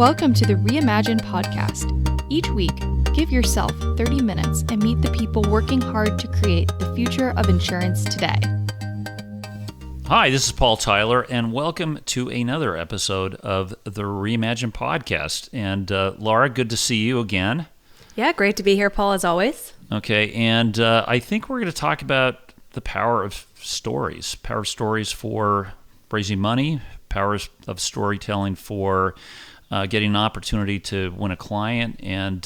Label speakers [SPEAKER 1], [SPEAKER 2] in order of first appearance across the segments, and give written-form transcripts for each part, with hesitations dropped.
[SPEAKER 1] Welcome to the Reimagine podcast. Each week, give yourself 30 minutes and meet the people working hard to create the future of insurance today.
[SPEAKER 2] Hi, this is Paul Tyler, and welcome to another episode of the Reimagine podcast. And Laura, good to see you again.
[SPEAKER 3] Yeah, great to be here, Paul, as always.
[SPEAKER 2] Okay, and I think we're going to talk about the power of stories for raising money, powers of storytelling for getting an opportunity to win a client and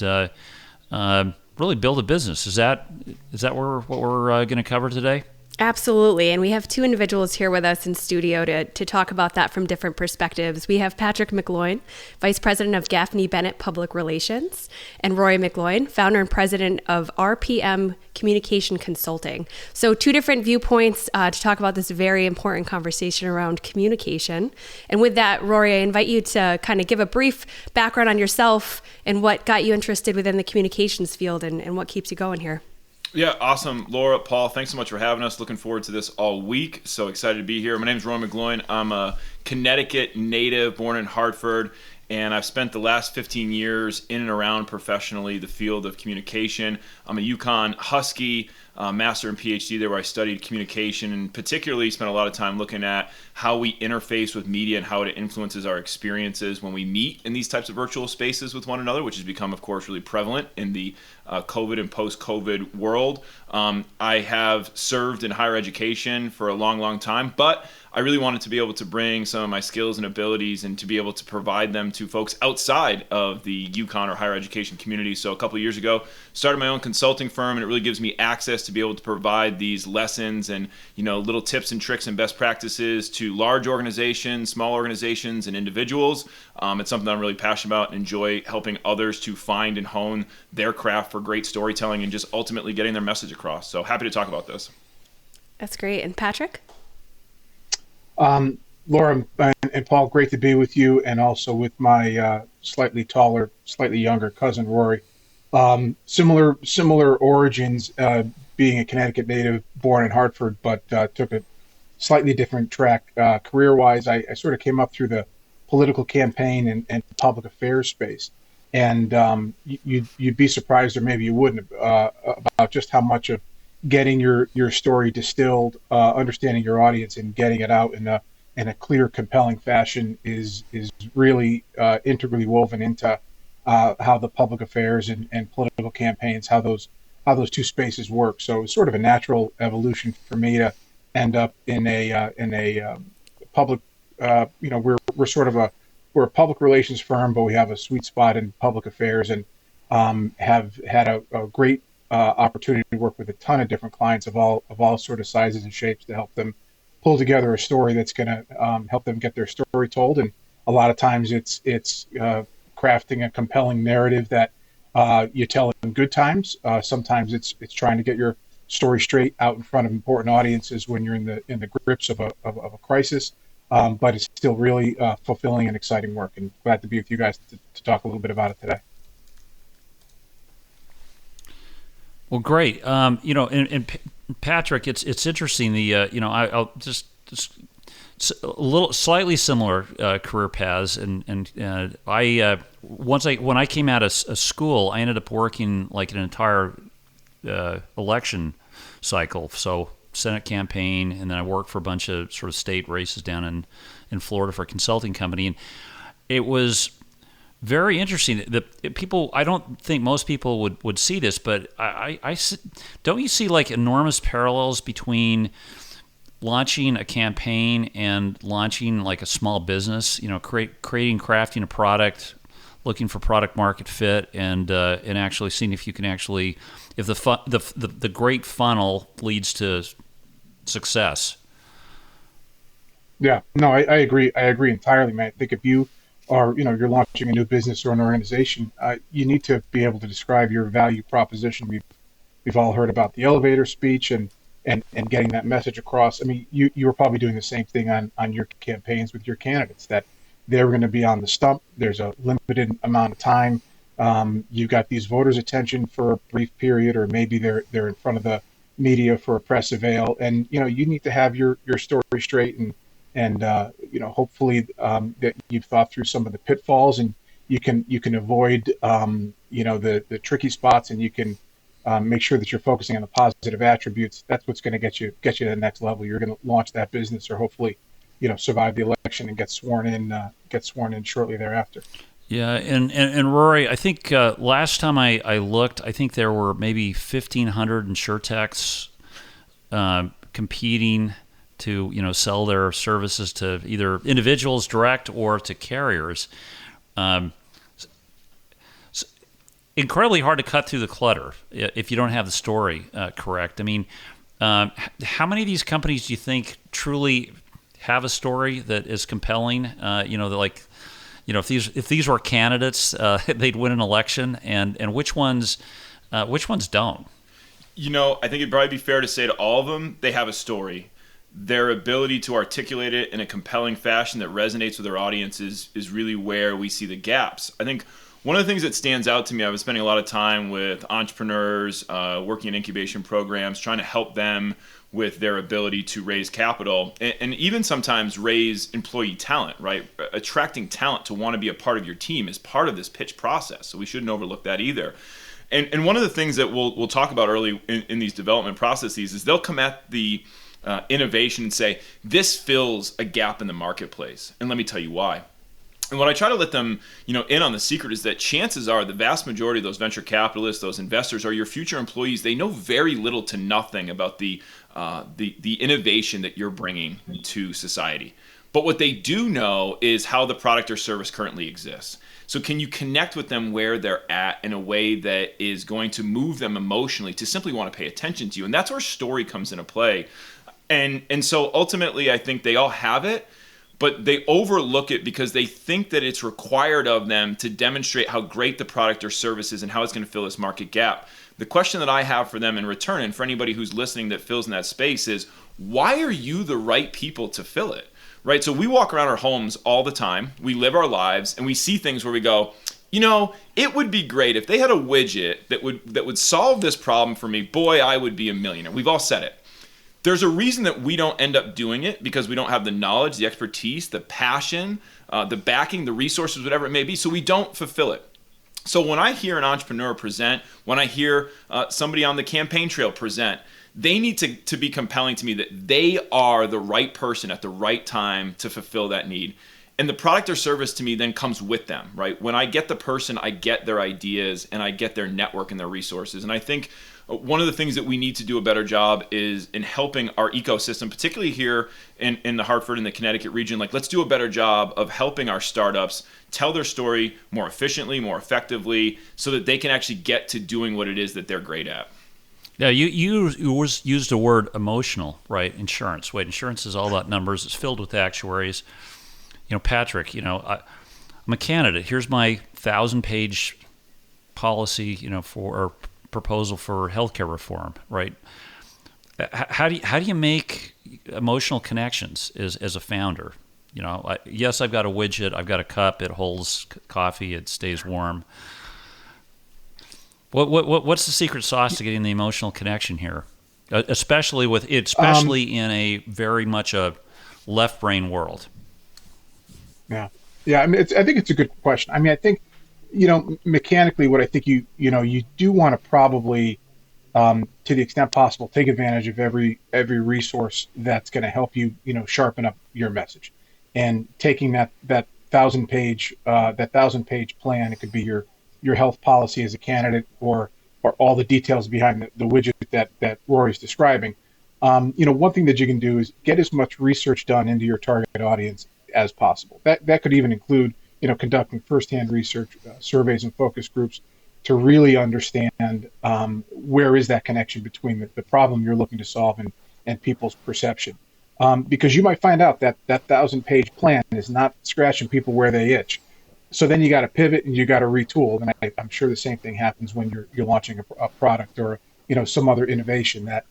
[SPEAKER 2] really build a business. Is that what we're going to cover today?
[SPEAKER 3] Absolutely. And we have two individuals here with us in studio to talk about that from different perspectives. We have Patrick McGloin, Vice President of Gaffney Bennett Public Relations, and Rory McGloin, Founder and President of RPM Communication Consulting. So two different viewpoints to talk about this very important conversation around communication. And with that, Rory, I invite you to kind of give a brief background on yourself and what got you interested within the communications field and what keeps you going here.
[SPEAKER 4] Yeah, awesome. Laura, Paul, thanks so much for having us. Looking forward to this all week. So excited to be here. My name is Rory McGloin. I'm a Connecticut native, born in Hartford, and I've spent the last 15 years in and around professionally the field of communication. I'm a UConn Husky, master and PhD there where I studied communication and particularly spent a lot of time looking at how we interface with media and how it influences our experiences when we meet in these types of virtual spaces with one another, which has become, of course, really prevalent in the COVID and post-COVID world. I have served in higher education for a long, long time, but I really wanted to be able to bring some of my skills and abilities and to be able to provide them to folks outside of the UConn or higher education community. So a couple of years ago, started my own consulting firm, and it really gives me access to be able to provide these lessons and, little tips and tricks and best practices to large organizations, small organizations, and individuals. It's something I'm really passionate about and enjoy helping others to find and hone their craft for great storytelling and just ultimately getting their message across. So happy to talk about this.
[SPEAKER 3] That's great. And Patrick?
[SPEAKER 5] Laura and Paul, great to be with you, and also with my slightly taller, slightly younger cousin Rory. Similar origins, being a Connecticut native, born in Hartford, but took a slightly different track career-wise. I sort of came up through the political campaign and public affairs space, and you'd be surprised, or maybe you wouldn't, about just how much of getting your story distilled, understanding your audience, and getting it out in a clear, compelling fashion is really integrally woven into how the public affairs and political campaigns, how those two spaces work. So it's sort of a natural evolution for me to end up in a public. We're a public relations firm, but we have a sweet spot in public affairs, and have had a great opportunity to work with a ton of different clients of all sort of sizes and shapes to help them pull together a story that's going to help them get their story told. And a lot of times it's crafting a compelling narrative that you tell in good times. Sometimes it's trying to get your story straight out in front of important audiences when you're in the grips of a crisis. But it's still really fulfilling and exciting work, and glad to be with you guys to talk a little bit about it today.
[SPEAKER 2] Well, great. And Patrick, it's interesting. I'll just a little slightly similar career paths, and when I came out of school, I ended up working like an entire election cycle. So Senate campaign, and then I worked for a bunch of sort of state races down in Florida for a consulting company, and it was very interesting. The people, I don't think most people would see this, but I don't you see like enormous parallels between launching a campaign and launching like a small business? Crafting a product, looking for product market fit, and actually seeing if you can if the great funnel leads to success.
[SPEAKER 5] Yeah, no, I agree. I agree entirely, man. I think if you are, you're launching a new business or an organization, you need to be able to describe your value proposition. We've all heard about the elevator speech and getting that message across. I mean, you were probably doing the same thing on your campaigns with your candidates, that they're going to be on the stump. There's a limited amount of time. You've got these voters' attention for a brief period, or maybe they're in front of the media for a press avail, and you need to have your story straight, and hopefully that you've thought through some of the pitfalls, and you can avoid the tricky spots, and you can make sure that you're focusing on the positive attributes. That's what's going to get you to the next level. You're going to launch that business, or hopefully, survive the election and get sworn in shortly thereafter.
[SPEAKER 2] Yeah, and Rory, I think last time I looked, I think there were maybe 1,500 insurtechs competing to sell their services to either individuals direct or to carriers. Incredibly hard to cut through the clutter if you don't have the story correct. I mean, how many of these companies do you think truly have a story that is compelling? If these were candidates, they'd win an election, and which ones don't?
[SPEAKER 4] I think it'd probably be fair to say to all of them, they have a story. Their ability to articulate it in a compelling fashion that resonates with their audience is really where we see the gaps. I think one of the things that stands out to me, I was spending a lot of time with entrepreneurs, working in incubation programs, trying to help them with their ability to raise capital and even sometimes raise employee talent, right? Attracting talent to want to be a part of your team is part of this pitch process. So we shouldn't overlook that either. And one of the things that we'll talk about early in these development processes is they'll come at the innovation and say, this fills a gap in the marketplace. And let me tell you why. And what I try to let them, in on the secret is that chances are the vast majority of those venture capitalists, those investors, are your future employees. They know very little to nothing about the innovation that you're bringing to society. But what they do know is how the product or service currently exists. So can you connect with them where they're at in a way that is going to move them emotionally to simply want to pay attention to you? And that's where story comes into play. And so ultimately, I think they all have it, but they overlook it because they think that it's required of them to demonstrate how great the product or service is and how it's going to fill this market gap. The question that I have for them in return, and for anybody who's listening that fills in that space, is why are you the right people to fill it? Right? So we walk around our homes all the time, we live our lives, and we see things where we go, it would be great if they had a widget that would solve this problem for me. Boy, I would be a millionaire. We've all said it. There's a reason that we don't end up doing it because we don't have the knowledge, the expertise, the passion, the backing, the resources, whatever it may be, so we don't fulfill it. So when I hear an entrepreneur present, when I hear somebody on the campaign trail present, they need to be compelling to me that they are the right person at the right time to fulfill that need. And the product or service to me then comes with them, right? When I get the person, I get their ideas and I get their network and their resources. And I think one of the things that we need to do a better job is in helping our ecosystem, particularly here in the Hartford and the Connecticut region. Let's do a better job of helping our startups tell their story more efficiently, more effectively, so that they can actually get to doing what it is that they're great at.
[SPEAKER 2] Yeah, you used the word emotional, right? Insurance. Wait, insurance is all about numbers. It's filled with actuaries. Patrick, I'm a candidate. Here's my 1,000-page policy, for proposal for healthcare reform, right? How do you make emotional connections as a founder? Yes, I've got a widget, I've got a cup, it holds coffee, it stays warm. What's the secret sauce to getting the emotional connection here, especially in a very much a left brain world?
[SPEAKER 5] Yeah. I mean, I think it's a good question. I mean, I think mechanically, what I think you do want to probably, to the extent possible, take advantage of every resource that's going to help you, sharpen up your message. And taking that 1,000-page plan, it could be your health policy as a candidate, or all the details behind the widget that Rory's describing. One thing that you can do is get as much research done into your target audience as possible. That could even include conducting firsthand research, surveys and focus groups to really understand where is that connection between the problem you're looking to solve and people's perception. Because you might find out that 1,000-page plan is not scratching people where they itch. So then you got to pivot and you got to retool. And I'm sure the same thing happens when you're launching a product or some other innovation that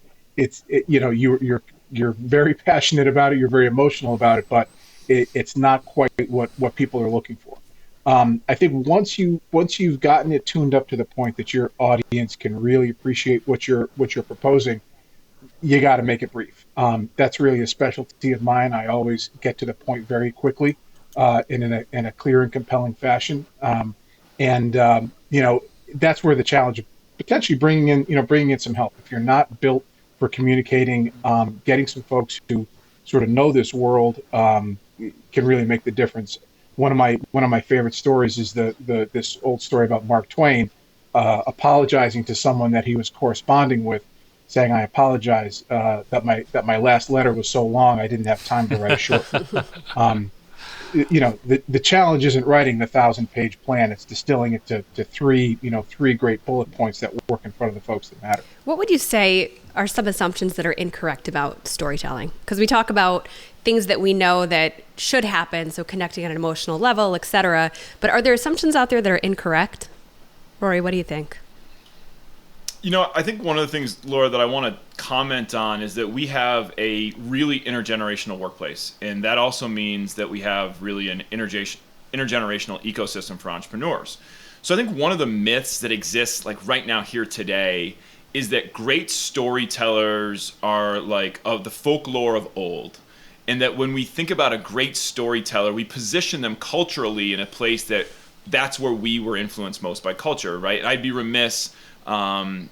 [SPEAKER 5] you're very passionate about it, you're very emotional about it, but it's not quite what people are looking for. I think once you've gotten it tuned up to the point that your audience can really appreciate what you're proposing, you got to make it brief. That's really a specialty of mine. I always get to the point very quickly. in a clear and compelling fashion. That's where the challenge of potentially bringing in some help. If you're not built for communicating, getting some folks who sort of know this world can really make the difference. One of my favorite stories is this old story about Mark Twain apologizing to someone that he was corresponding with, saying, "I apologize that my last letter was so long I didn't have time to write a short." The challenge isn't writing the 1,000-page plan; it's distilling it to three great bullet points that work in front of the folks that matter.
[SPEAKER 3] What would you say are some assumptions that are incorrect about storytelling? Because we talk about things that we know that should happen, so connecting at an emotional level, etc. But are there assumptions out there that are incorrect? Rory, what do you think?
[SPEAKER 4] I think one of the things, Laura, that I want to comment on is that we have a really intergenerational workplace. And that also means that we have really an intergenerational ecosystem for entrepreneurs. So I think one of the myths that exists like right now here today is that great storytellers are like of the folklore of old. And that when we think about a great storyteller, we position them culturally in a place that's where we were influenced most by culture, right? I'd be remiss, parents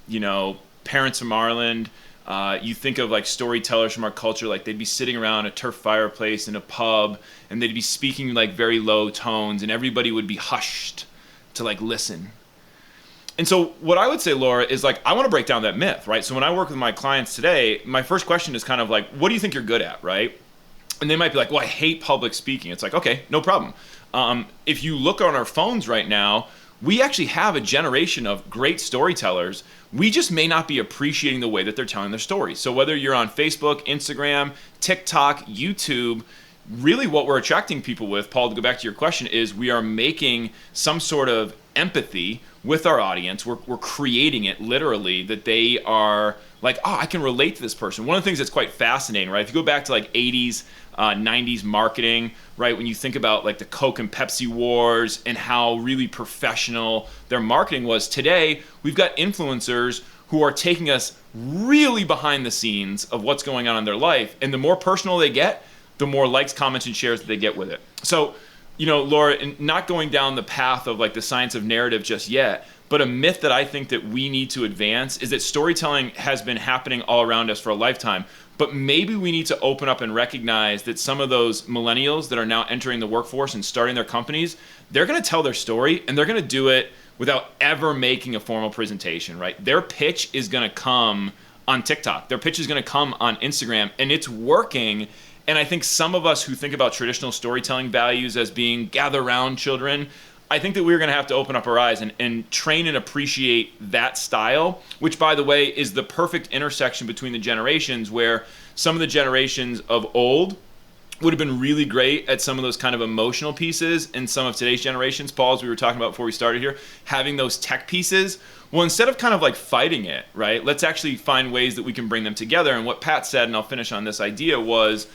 [SPEAKER 4] from Ireland, you think of like storytellers from our culture, like they'd be sitting around a turf fireplace in a pub and they'd be speaking like very low tones and everybody would be hushed to like listen. And so what I would say, Laura, is like, I want to break down that myth, right? So when I work with my clients today, my first question is kind of like, what do you think you're good at, right? And they might be like, well, I hate public speaking. It's like, okay, no problem. If you look on our phones right now, we actually have a generation of great storytellers. We just may not be appreciating the way that they're telling their stories. So whether you're on Facebook, Instagram, TikTok, YouTube, really what we're attracting people with, Paul, to go back to your question, is we are making some sort of empathy with our audience. We're creating it literally, that they are like, oh, I can relate to this person. One of the things that's quite fascinating, right? If you go back to like 80s, 90s marketing, right? When you think about like the Coke and Pepsi wars and how really professional their marketing was, today we've got influencers who are taking us really behind the scenes of what's going on in their life. And the more personal they get, the more likes, comments, and shares that they get with it. So, Laura, not going down the path of like the science of narrative just yet, but a myth that I think that we need to advance is that storytelling has been happening all around us for a lifetime. But maybe we need to open up and recognize that some of those millennials that are now entering the workforce and starting their companies, they're going to tell their story and they're going to do it without ever making a formal presentation, right? Their pitch is going to come on TikTok. Their pitch is going to come on Instagram, and it's working. And I think some of us who think about traditional storytelling values as being gather round children, I think that we're going to have to open up our eyes and train and appreciate that style, which, by the way, is the perfect intersection between the generations, where some of the generations of old would have been really great at some of those kind of emotional pieces, and some of today's generations, Paul, as we were talking about before we started here, having those tech pieces. Well, instead of kind of like fighting it, right, let's actually find ways that we can bring them together. And what Pat said, and I'll finish on this idea, was,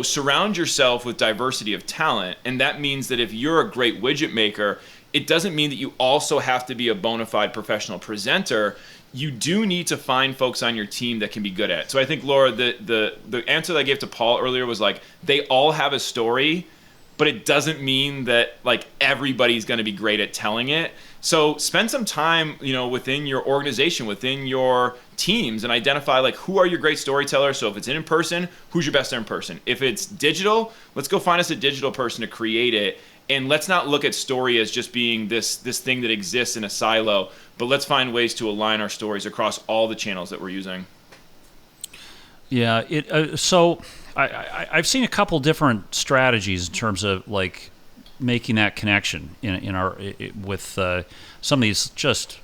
[SPEAKER 4] surround yourself with diversity of talent. And that means that if you're a great widget maker, it doesn't mean that you also have to be a bona fide professional presenter. You do need to find folks on your team that can be good at it. So I think, Laura, the answer that I gave to Paul earlier was like, they all have a story, but it doesn't mean that like everybody's going to be great at telling it. So spend some time, within your organization, within your teams, and identify like who are your great storytellers. So if it's in person, who's your best in person? If it's digital, let's go find us a digital person to create it. And let's not look at story as just being this thing that exists in a silo, but let's find ways to align our stories across all the channels that we're using.
[SPEAKER 2] Yeah. So I've seen a couple different strategies in terms of like making that connection with some of these just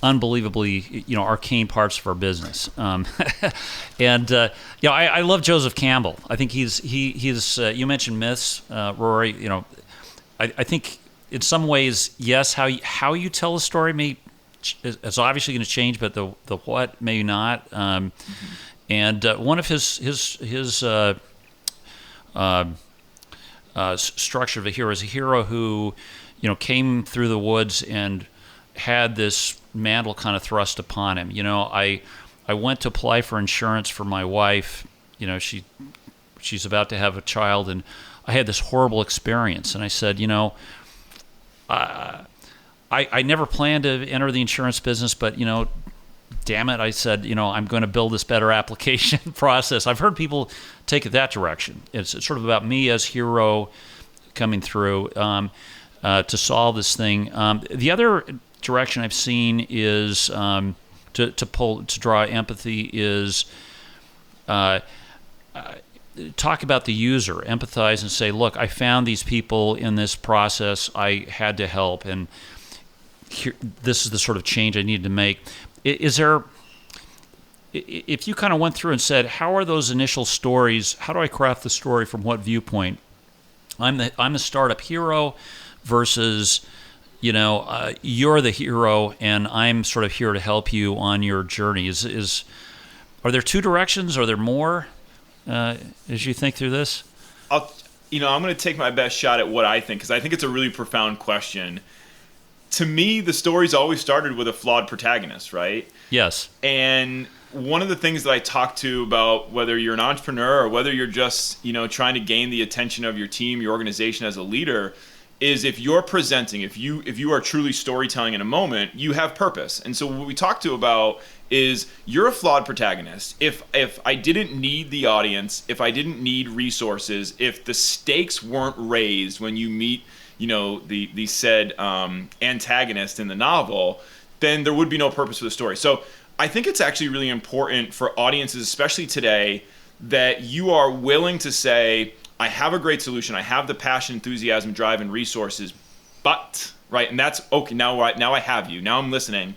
[SPEAKER 2] unbelievably arcane parts of our business. I love Joseph Campbell. I think he's you mentioned myths, Rory. I think in some ways, yes, how you tell a story is obviously going to change, but the what may not. And one of his structure of a hero is a hero who, came through the woods and had this mantle kind of thrust upon him. I went to apply for insurance for my wife. She's about to have a child, and I had this horrible experience, and I said, I never planned to enter the insurance business, but damn it, I said, I'm going to build this better application process. I've heard people take it that direction. It's sort of about me as hero coming through to solve this thing. The other direction I've seen is to draw empathy is talk about the user, empathize and say, look, I found these people in this process. I had to help, and this is the sort of change I needed to make. Is there, if you kind of went through and said, how are those initial stories, how do I craft the story from what viewpoint? I'm the startup hero versus, you're the hero and I'm sort of here to help you on your journey. Are there two directions? Are there more as you think through this?
[SPEAKER 4] I'm going to take my best shot at what I think, because I think it's a really profound question. To me, the story's always started with a flawed protagonist, right?
[SPEAKER 2] Yes.
[SPEAKER 4] And one of the things that I talk to about whether you're an entrepreneur or whether you're just, trying to gain the attention of your team, your organization as a leader, is if you're presenting, if you are truly storytelling in a moment, you have purpose. And so what we talk to about is you're a flawed protagonist. If I didn't need the audience, if I didn't need resources, if the stakes weren't raised when you meet the said antagonist in the novel, then there would be no purpose for the story. So I think it's actually really important for audiences, especially today, that you are willing to say, I have a great solution. I have the passion, enthusiasm, drive, and resources, but, right? And that's okay. Now I have you. Now I'm listening.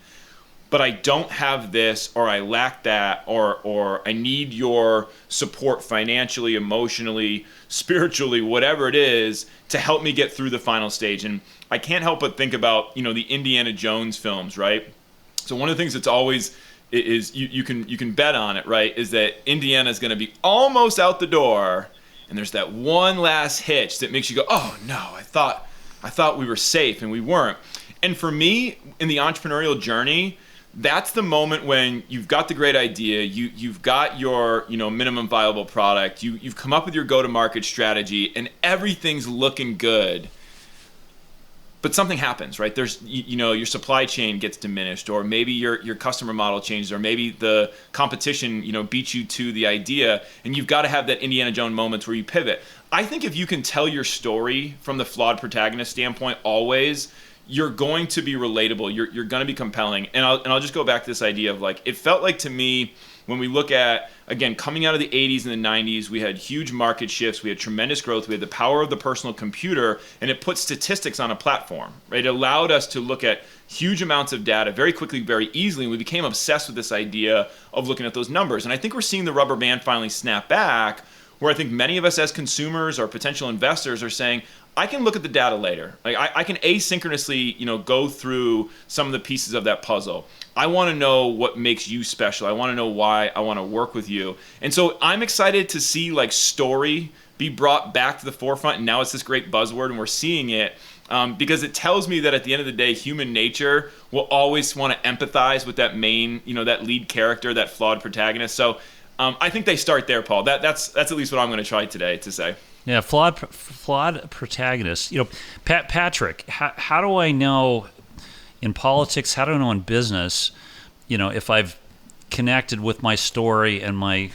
[SPEAKER 4] But I don't have this, or I lack that, or I need your support financially, emotionally, spiritually, whatever it is, to help me get through the final stage. And I can't help but think about, the Indiana Jones films, right? So one of the things that's always is you can bet on it, right? Is that Indiana is going to be almost out the door, and there's that one last hitch that makes you go, oh no, I thought we were safe and we weren't. And for me, in the entrepreneurial journey, that's the moment when you've got the great idea, you've got your minimum viable product, you've come up with your go-to-market strategy, and everything's looking good. But something happens, right? There's your supply chain gets diminished, or maybe your customer model changes, or maybe the competition beats you to the idea, and you've got to have that Indiana Jones moments where you pivot. I think if you can tell your story from the flawed protagonist standpoint always, you're going to be relatable. You're going to be compelling. And I'll just go back to this idea of it felt like to me when we look at, again, coming out of the 80s and the 90s, we had huge market shifts. We had tremendous growth. We had the power of the personal computer, and it put statistics on a platform, right? It allowed us to look at huge amounts of data very quickly, very easily. And we became obsessed with this idea of looking at those numbers. And I think we're seeing the rubber band finally snap back, where I think many of us as consumers or potential investors are saying, I can look at the data later. I can asynchronously, go through some of the pieces of that puzzle. I want to know what makes you special. I want to know why I want to work with you. And so I'm excited to see story be brought back to the forefront. And now it's this great buzzword, and we're seeing it because it tells me that at the end of the day, human nature will always want to empathize with that main, that lead character, that flawed protagonist. So I think they start there, Paul. That's at least what I'm going to try today to say.
[SPEAKER 2] Yeah, flawed protagonist. Patrick, how do I know in politics? How do I know in business? If I've connected with my story and my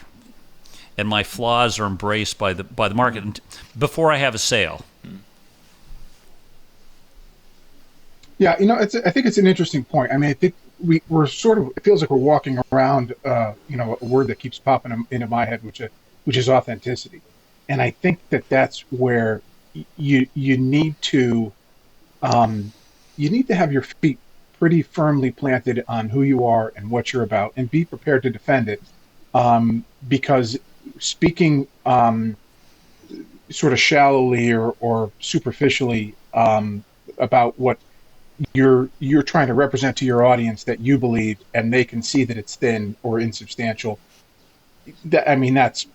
[SPEAKER 2] flaws are embraced by the market before I have a sale.
[SPEAKER 5] Yeah, I think it's an interesting point. I mean, I think we're sort of, it feels like we're walking around, a word that keeps popping into my head, which is authenticity. And I think that's where you need to have your feet pretty firmly planted on who you are and what you're about, and be prepared to defend it. Because speaking sort of shallowly or superficially about what you're trying to represent to your audience that you believe, and they can see that it's thin or insubstantial, that's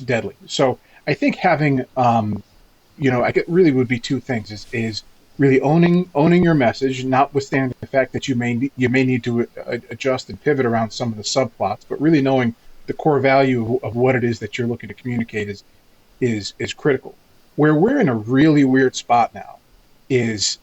[SPEAKER 5] deadly. So I think having, really would be two things: is really owning your message, notwithstanding the fact that you may need to adjust and pivot around some of the subplots, but really knowing the core value of what it is that you're looking to communicate is critical. Where we're in a really weird spot now is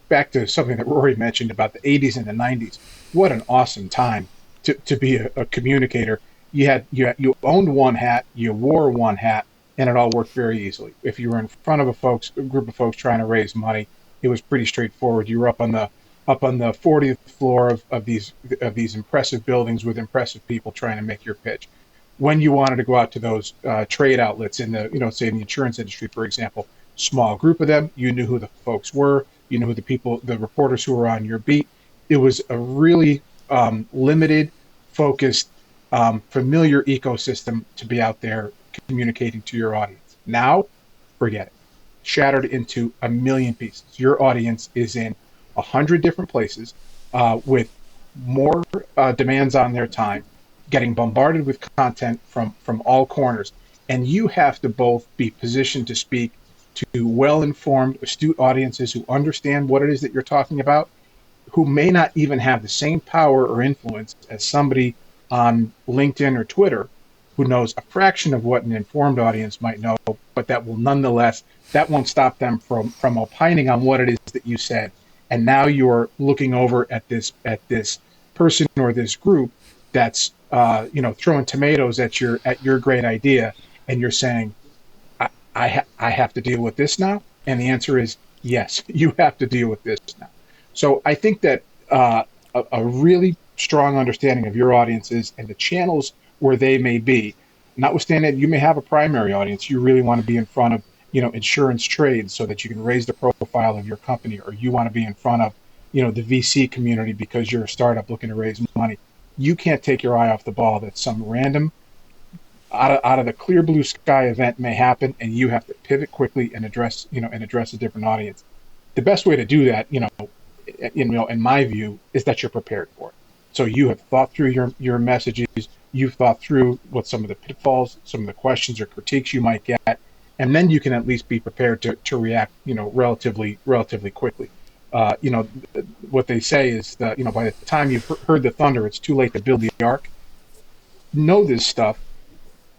[SPEAKER 5] back to something that Rory mentioned about the 80s and the 90s. What an awesome time to be a communicator. You owned one hat, you wore one hat, and it all worked very easily. If you were in front of a group of folks trying to raise money, it was pretty straightforward. You were up on the 40th floor of these impressive buildings with impressive people trying to make your pitch. When you wanted to go out to those trade outlets in the, say in the insurance industry, for example, small group of them, you knew who the folks were, you knew who the reporters who were on your beat. It was a really limited, focused, familiar ecosystem to be out there communicating to your audience. Now, forget it. Shattered into a million pieces. Your audience is in 100 different places with more demands on their time, getting bombarded with content from all corners. And you have to both be positioned to speak to well-informed, astute audiences who understand what it is that you're talking about, who may not even have the same power or influence as somebody on LinkedIn or Twitter who knows a fraction of what an informed audience might know, but that won't stop them from opining on what it is that you said. And now you're looking over at this person or this group that's throwing tomatoes at your great idea, and you're saying, I have to deal with this now? And the answer is yes, you have to deal with this now. So I think that a really strong understanding of your audiences and the channels where they may be, notwithstanding you may have a primary audience, you really want to be in front of insurance trades so that you can raise the profile of your company, or you want to be in front of the VC community because you're a startup looking to raise money. You can't take your eye off the ball that some random out of the clear blue sky event may happen, and you have to pivot quickly and address a different audience. The best way to do that, in my view, is that you're prepared for it. So you have thought through your messages, you've thought through what some of the pitfalls, some of the questions or critiques you might get, and then you can at least be prepared to react, relatively quickly. What they say is that, by the time you've heard the thunder, it's too late to build the ark. Know this stuff,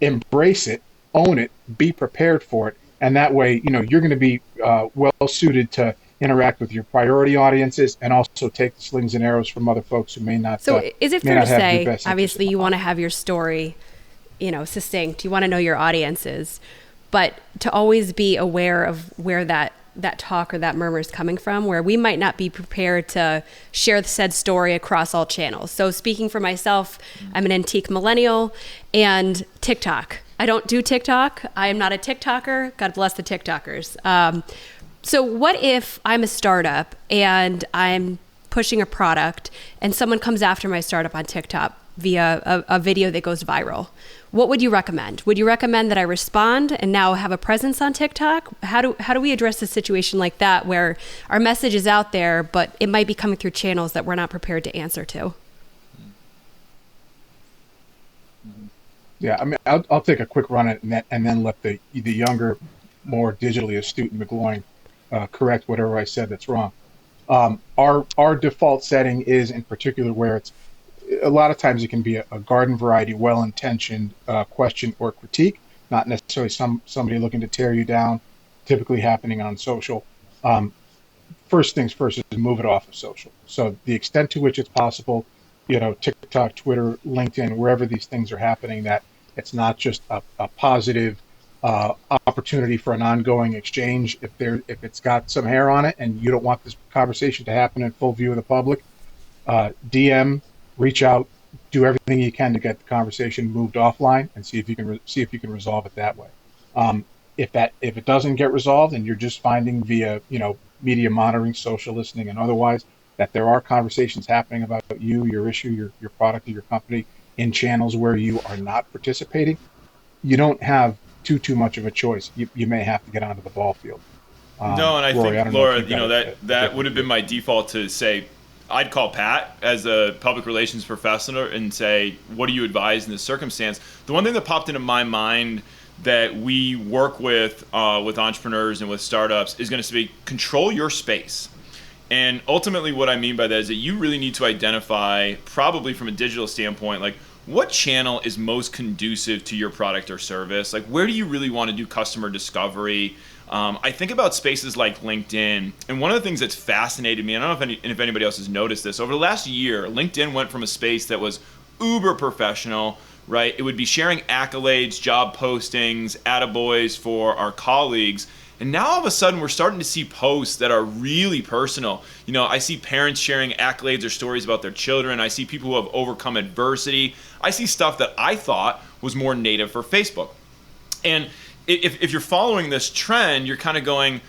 [SPEAKER 5] embrace it, own it, be prepared for it, and that way, you're going to be well suited to interact with your priority audiences and also take the slings and arrows from other folks who may not.
[SPEAKER 3] So is it fair to say, obviously, you want to have your story, succinct. You want to know your audiences, but to always be aware of where that talk or that murmur is coming from, where we might not be prepared to share the said story across all channels. So speaking for myself, I'm an antique millennial, and TikTok. I don't do TikTok. I am not a TikToker. God bless the TikTokers. So what if I'm a startup and I'm pushing a product and someone comes after my startup on TikTok via a video that goes viral? What would you recommend? Would you recommend that I respond and now have a presence on TikTok? How do we address a situation like that where our message is out there, but it might be coming through channels that we're not prepared to answer to?
[SPEAKER 5] Yeah, I mean, I'll take a quick run at it and then let the younger, more digitally astute McGloin correct whatever I said that's wrong. Our default setting is, in particular, where it's a lot of times it can be a garden variety, well-intentioned question or critique, not necessarily somebody looking to tear you down, typically happening on social. First things first is move it off of social. So the extent to which it's possible, TikTok, Twitter, LinkedIn, wherever these things are happening, that it's not just a positive opportunity for an ongoing exchange. If it's got some hair on it and you don't want this conversation to happen in full view of the public, DM, reach out, do everything you can to get the conversation moved offline, and see if you can resolve it that way. If it doesn't get resolved and you're just finding via media monitoring, social listening, and otherwise that there are conversations happening about you, your issue, your product, or your company in channels where you are not participating, you don't have too much of a choice. You may have to get onto the ball field.
[SPEAKER 4] No, and I
[SPEAKER 5] Rory,
[SPEAKER 4] think, Laura, that would have been my default to say, I'd call Pat as a public relations professional and say, what do you advise in this circumstance? The one thing that popped into my mind that we work with entrepreneurs and with startups is going to be control your space. And ultimately what I mean by that is that you really need to identify, probably from a digital standpoint, like what channel is most conducive to your product or service? Like where do you really want to do customer discovery? I think about spaces like LinkedIn, and one of the things that's fascinated me, I don't know if anybody else has noticed this, over the last year, LinkedIn went from a space that was uber professional, right? It would be sharing accolades, job postings, attaboys for our colleagues. And now all of a sudden we're starting to see posts that are really personal. I see parents sharing accolades or stories about their children. I see people who have overcome adversity. I see stuff that I thought was more native for Facebook. And if you're following this trend, you're kind of going,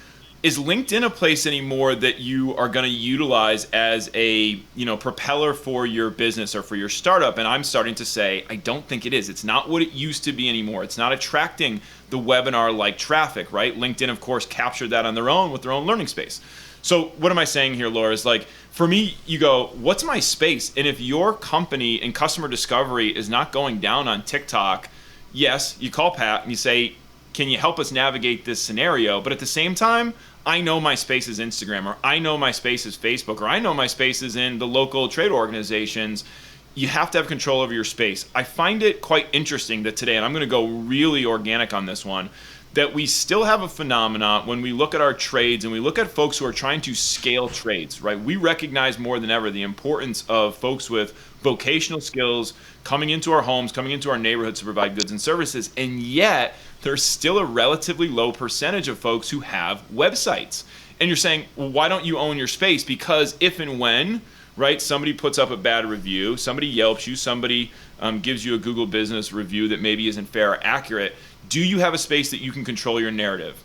[SPEAKER 4] is LinkedIn a place anymore that you are going to utilize as a propeller for your business or for your startup? And I'm starting to say, I don't think it is. It's not what it used to be anymore. It's not attracting the webinar-like traffic, right? LinkedIn, of course, captured that on their own with their own learning space. So what am I saying here, Laura? Is like, for me, you go, what's my space? And if your company and customer discovery is not going down on TikTok, yes, you call Pat and you say, can you help us navigate this scenario? But at the same time, I know my space is Instagram, or I know my space is Facebook, or I know my space is in the local trade organizations. You have to have control over your space. I find it quite interesting that today, and I'm going to go really organic on this one, that we still have a phenomena when we look at our trades and we look at folks who are trying to scale trades, right? We recognize more than ever the importance of folks with vocational skills coming into our homes, coming into our neighborhoods to provide goods and services. And yet there's still a relatively low percentage of folks who have websites. And you're saying, well, why don't you own your space? Because if and when, right, somebody puts up a bad review, somebody Yelps you, somebody gives you a Google business review that maybe isn't fair or accurate, do you have a space that you can control your narrative?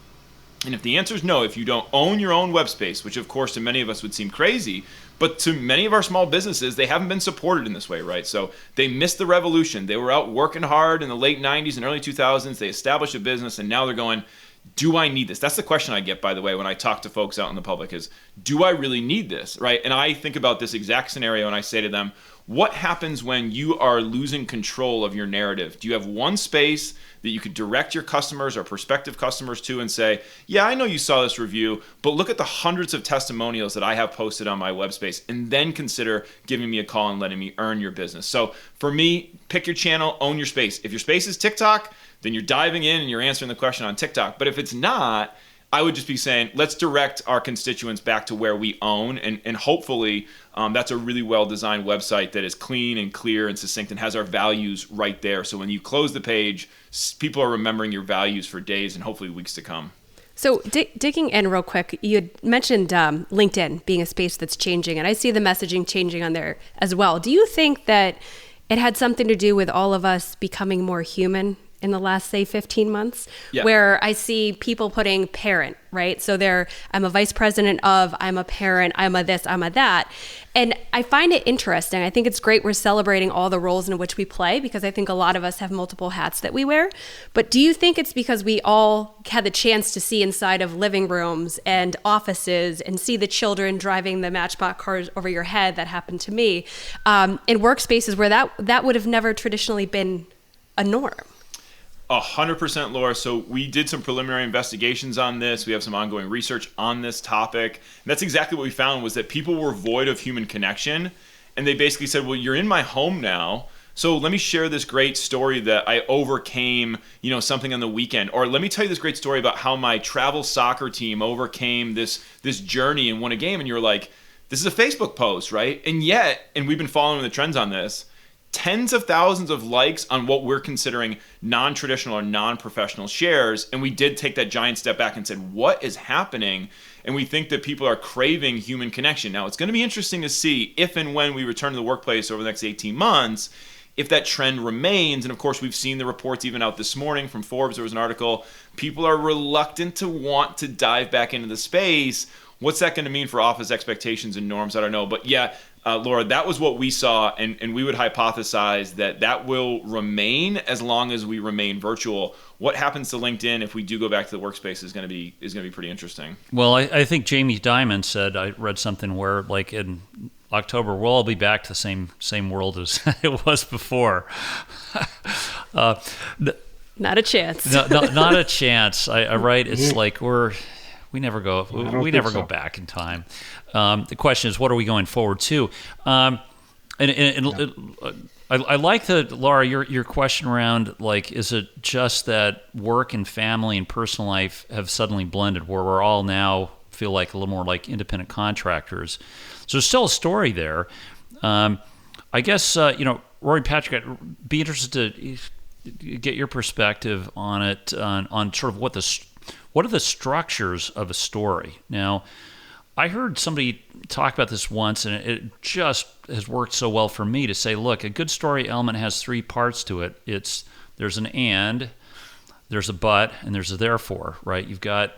[SPEAKER 4] And if the answer is no, if you don't own your own web space, which of course to many of us would seem crazy, but to many of our small businesses, they haven't been supported in this way, right? So they missed the revolution. They were out working hard in the late 90s and early 2000s. They established a business, and now they're going, do I need this? That's the question I get, by the way, when I talk to folks out in the public is, do I really need this, right? And I think about this exact scenario and I say to them, what happens when you are losing control of your narrative? Do you have one space that you could direct your customers or prospective customers to and say, yeah, I know you saw this review, but look at the hundreds of testimonials that I have posted on my web space, and then consider giving me a call and letting me earn your business. So for me, pick your channel, own your space. If your space is TikTok, then you're diving in and you're answering the question on TikTok. But if it's not, I would just be saying, let's direct our constituents back to where we own, and hopefully that's a really well-designed website that is clean and clear and succinct and has our values right there. So when you close the page, people are remembering your values for days and hopefully weeks to come.
[SPEAKER 3] So digging in real quick, you had mentioned LinkedIn being a space that's changing, and I see the messaging changing on there as well. Do you think that it had something to do with all of us becoming more human in the last, say, 15 months, where I see people putting parent, right? So I'm a vice president of, I'm a parent, I'm a this, I'm a that. And I find it interesting. I think it's great we're celebrating all the roles in which we play, because I think a lot of us have multiple hats that we wear. But do you think it's because we all had the chance to see inside of living rooms and offices and see the children driving the Matchbox cars over your head? That happened to me in workspaces where that would have never traditionally been a norm.
[SPEAKER 4] 100%, Laura. So we did some preliminary investigations on this. We have some ongoing research on this topic. And that's exactly what we found, was that people were void of human connection. And they basically said, well, you're in my home now, so let me share this great story that I overcame, something on the weekend. Or let me tell you this great story about how my travel soccer team overcame this journey and won a game. And you're like, this is a Facebook post, right? And we've been following the trends on this, tens of thousands of likes on what we're considering non-traditional or non-professional shares. And we did take that giant step back and said, what is happening? And we think that people are craving human connection. Now, it's going to be interesting to see if and when we return to the workplace over the next 18 months, if that trend remains. And of course, we've seen the reports even out this morning from Forbes. There was an article, people are reluctant to want to dive back into the space. What's that going to mean for office expectations and norms? I don't know. But Laura, that was what we saw, and we would hypothesize that will remain as long as we remain virtual. What happens to LinkedIn if we do go back to the workspace is going to be pretty interesting.
[SPEAKER 2] Well, I think Jamie Dimon said, I read something where, like, in October, we'll all be back to the same world as it was before.
[SPEAKER 3] Not a chance.
[SPEAKER 2] Not a chance. I write. It's like we never go back in time. The question is, what are we going forward to? And I like Laura, your question around, like, is it just that work and family and personal life have suddenly blended where we're all now feel like a little more like independent contractors? So there's still a story there. I guess, Rory, Patrick, I'd be interested to get your perspective on it, on sort of what are the structures of a story. Now, I heard somebody talk about this once, and it just has worked so well for me to say, look, a good story element has three parts to it. There's an and, there's a but, and there's a therefore, right? You've got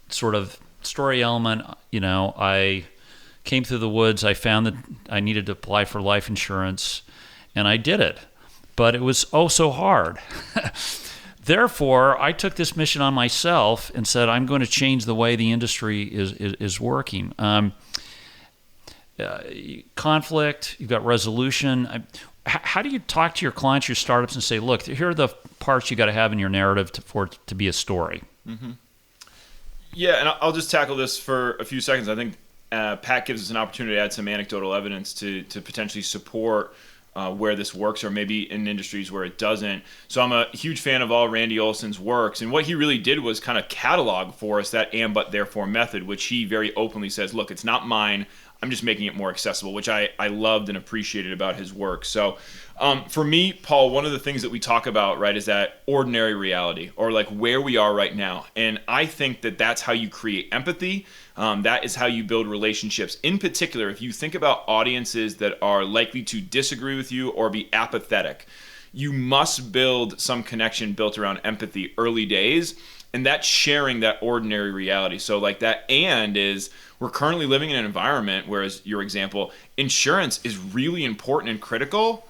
[SPEAKER 2] sort of story element, I came through the woods, I found that I needed to apply for life insurance, and I did it. But it was oh so hard. Therefore, I took this mission on myself and said, I'm going to change the way the industry is working. Conflict, you've got resolution. How do you talk to your clients, your startups, and say, look, here are the parts you got to have in your narrative for it to be a story?
[SPEAKER 4] Mm-hmm. Yeah, and I'll just tackle this for a few seconds. I think Pat gives us an opportunity to add some anecdotal evidence to potentially support where this works, or maybe in industries where it doesn't. So I'm a huge fan of all Randy Olson's works, and what he really did was kind of catalog for us that and but therefore method, which he very openly says, look, it's not mine, I'm just making it more accessible, which I loved and appreciated about his work. So for me, Paul, one of the things that we talk about, right, is that ordinary reality, or like where we are right now. And I think that that's how you create empathy. That is how you build relationships. In particular, if you think about audiences that are likely to disagree with you or be apathetic, you must build some connection built around empathy early days. And that's sharing that ordinary reality. So like that and is, we're currently living in an environment, whereas your example, insurance is really important and critical,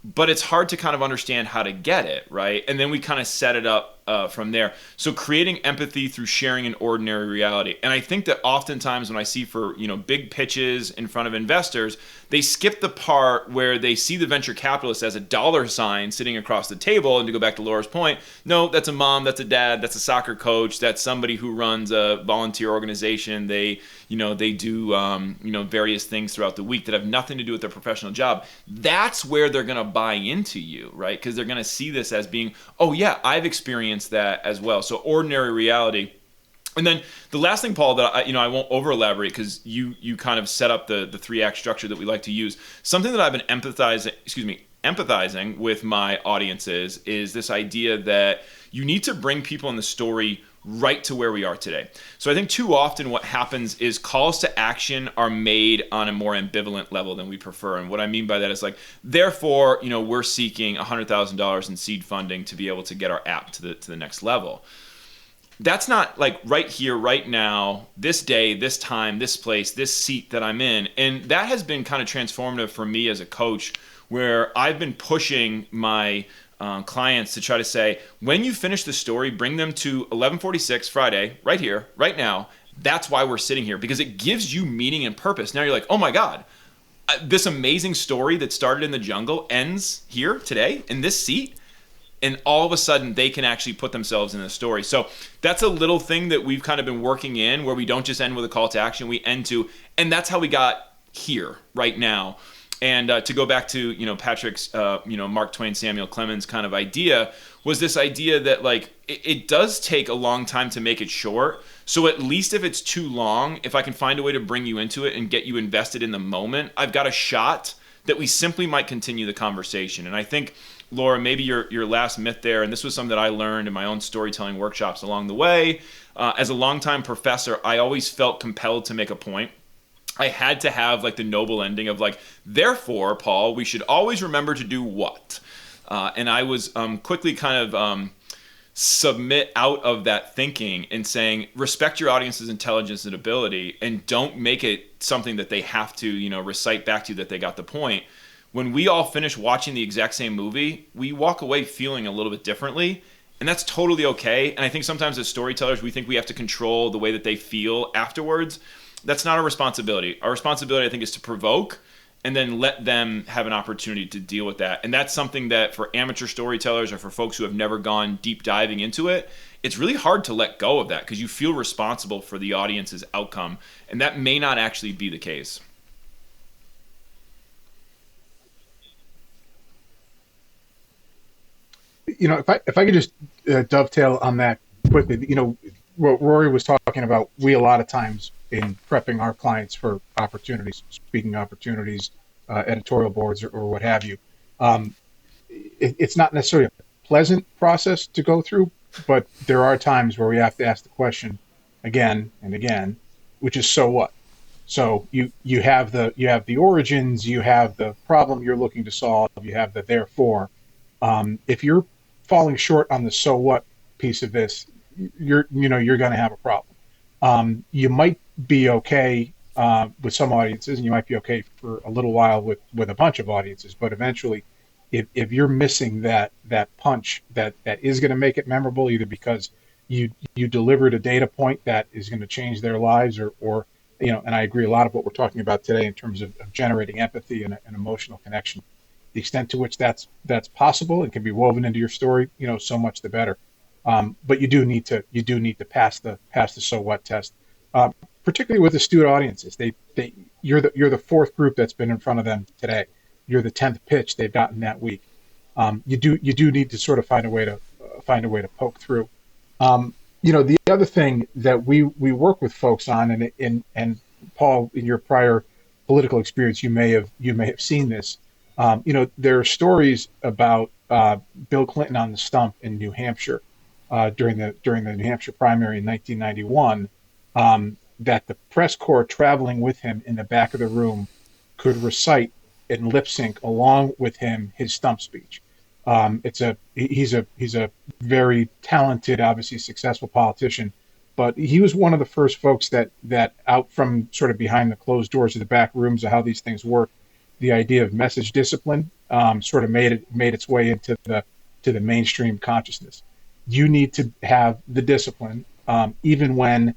[SPEAKER 4] but it's hard to kind of understand how to get it, right? And then we kind of set it up from there. So creating empathy through sharing an ordinary reality. And I think that oftentimes when I see for, big pitches in front of investors, they skip the part where they see the venture capitalist as a dollar sign sitting across the table. And to go back to Laura's point, no, that's a mom, that's a dad, that's a soccer coach, that's somebody who runs a volunteer organization. They do various things throughout the week that have nothing to do with their professional job. That's where they're going to buy into you, right? Because they're going to see this as being, oh yeah, I've experienced that as well. So ordinary reality. And then the last thing, Paul, that I won't over elaborate because you kind of set up the 3-act structure that we like to use. Something that I've been empathizing with my audiences is this idea that you need to bring people in the story right to where we are today. So I think too often what happens is calls to action are made on a more ambivalent level than we prefer. And what I mean by that is like, therefore, we're seeking $100,000 in seed funding to be able to get our app to the next level. That's not like right here, right now, this day, this time, this place, this seat that I'm in. And that has been kind of transformative for me as a coach, where I've been pushing my clients to try to say, when you finish the story, bring them to 11:46 Friday, right here, right now. That's why we're sitting here, because it gives you meaning and purpose. Now you're like, oh my God, this amazing story that started in the jungle ends here today in this seat. And all of a sudden they can actually put themselves in the story. So that's a little thing that we've kind of been working in, where we don't just end with a call to action, we end to, and that's how we got here right now. And to go back to, Patrick's, Mark Twain, Samuel Clemens kind of idea, was this idea that like, it does take a long time to make it short. So at least if it's too long, if I can find a way to bring you into it and get you invested in the moment, I've got a shot that we simply might continue the conversation. And I think, Laura, maybe your last myth there, and this was something that I learned in my own storytelling workshops along the way. As a longtime professor, I always felt compelled to make a point. I had to have like the noble ending of like, therefore, Paul, we should always remember to do what? And I was quickly kind of submit out of that thinking and saying, respect your audience's intelligence and ability, and don't make it something that they have to, recite back to you that they got the point. When we all finish watching the exact same movie, we walk away feeling a little bit differently, and that's totally okay. And I think sometimes as storytellers, we think we have to control the way that they feel afterwards. That's not our responsibility. Our responsibility, I think, is to provoke and then let them have an opportunity to deal with that. And that's something that for amateur storytellers or for folks who have never gone deep diving into it, it's really hard to let go of that because you feel responsible for the audience's outcome. And that may not actually be the case.
[SPEAKER 5] if I could just dovetail on that quickly, what Rory was talking about, we a lot of times in prepping our clients for opportunities, speaking opportunities, editorial boards, or what have you. It's not necessarily a pleasant process to go through, but there are times where we have to ask the question again and again, which is so what? So you have the origins, you have the problem you're looking to solve, you have the therefore. If you're falling short on the so what piece of this, you're going to have a problem. You might be okay with some audiences, and you might be okay for a little while with a bunch of audiences, but eventually, if you're missing that punch that is going to make it memorable, either because you delivered a data point that is going to change their lives, or and I agree a lot of what we're talking about today in terms of generating empathy and an emotional connection. The extent to which that's possible and can be woven into your story, so much the better. But you do need to pass the so what test, particularly with astute audiences. You're the fourth group that's been in front of them today. You're the 10th pitch they've gotten that week. You do need to sort of find a way to poke through. The other thing that we work with folks on, and Paul, in your prior political experience, you may have seen this. There are stories about Bill Clinton on the stump in New Hampshire during the New Hampshire primary in 1991. That the press corps traveling with him in the back of the room could recite and lip sync along with him his stump speech. He's a very talented, obviously successful politician, but he was one of the first folks that out from sort of behind the closed doors of the back rooms of how these things work, the idea of message discipline sort of made its way into the mainstream consciousness. You need to have the discipline, even when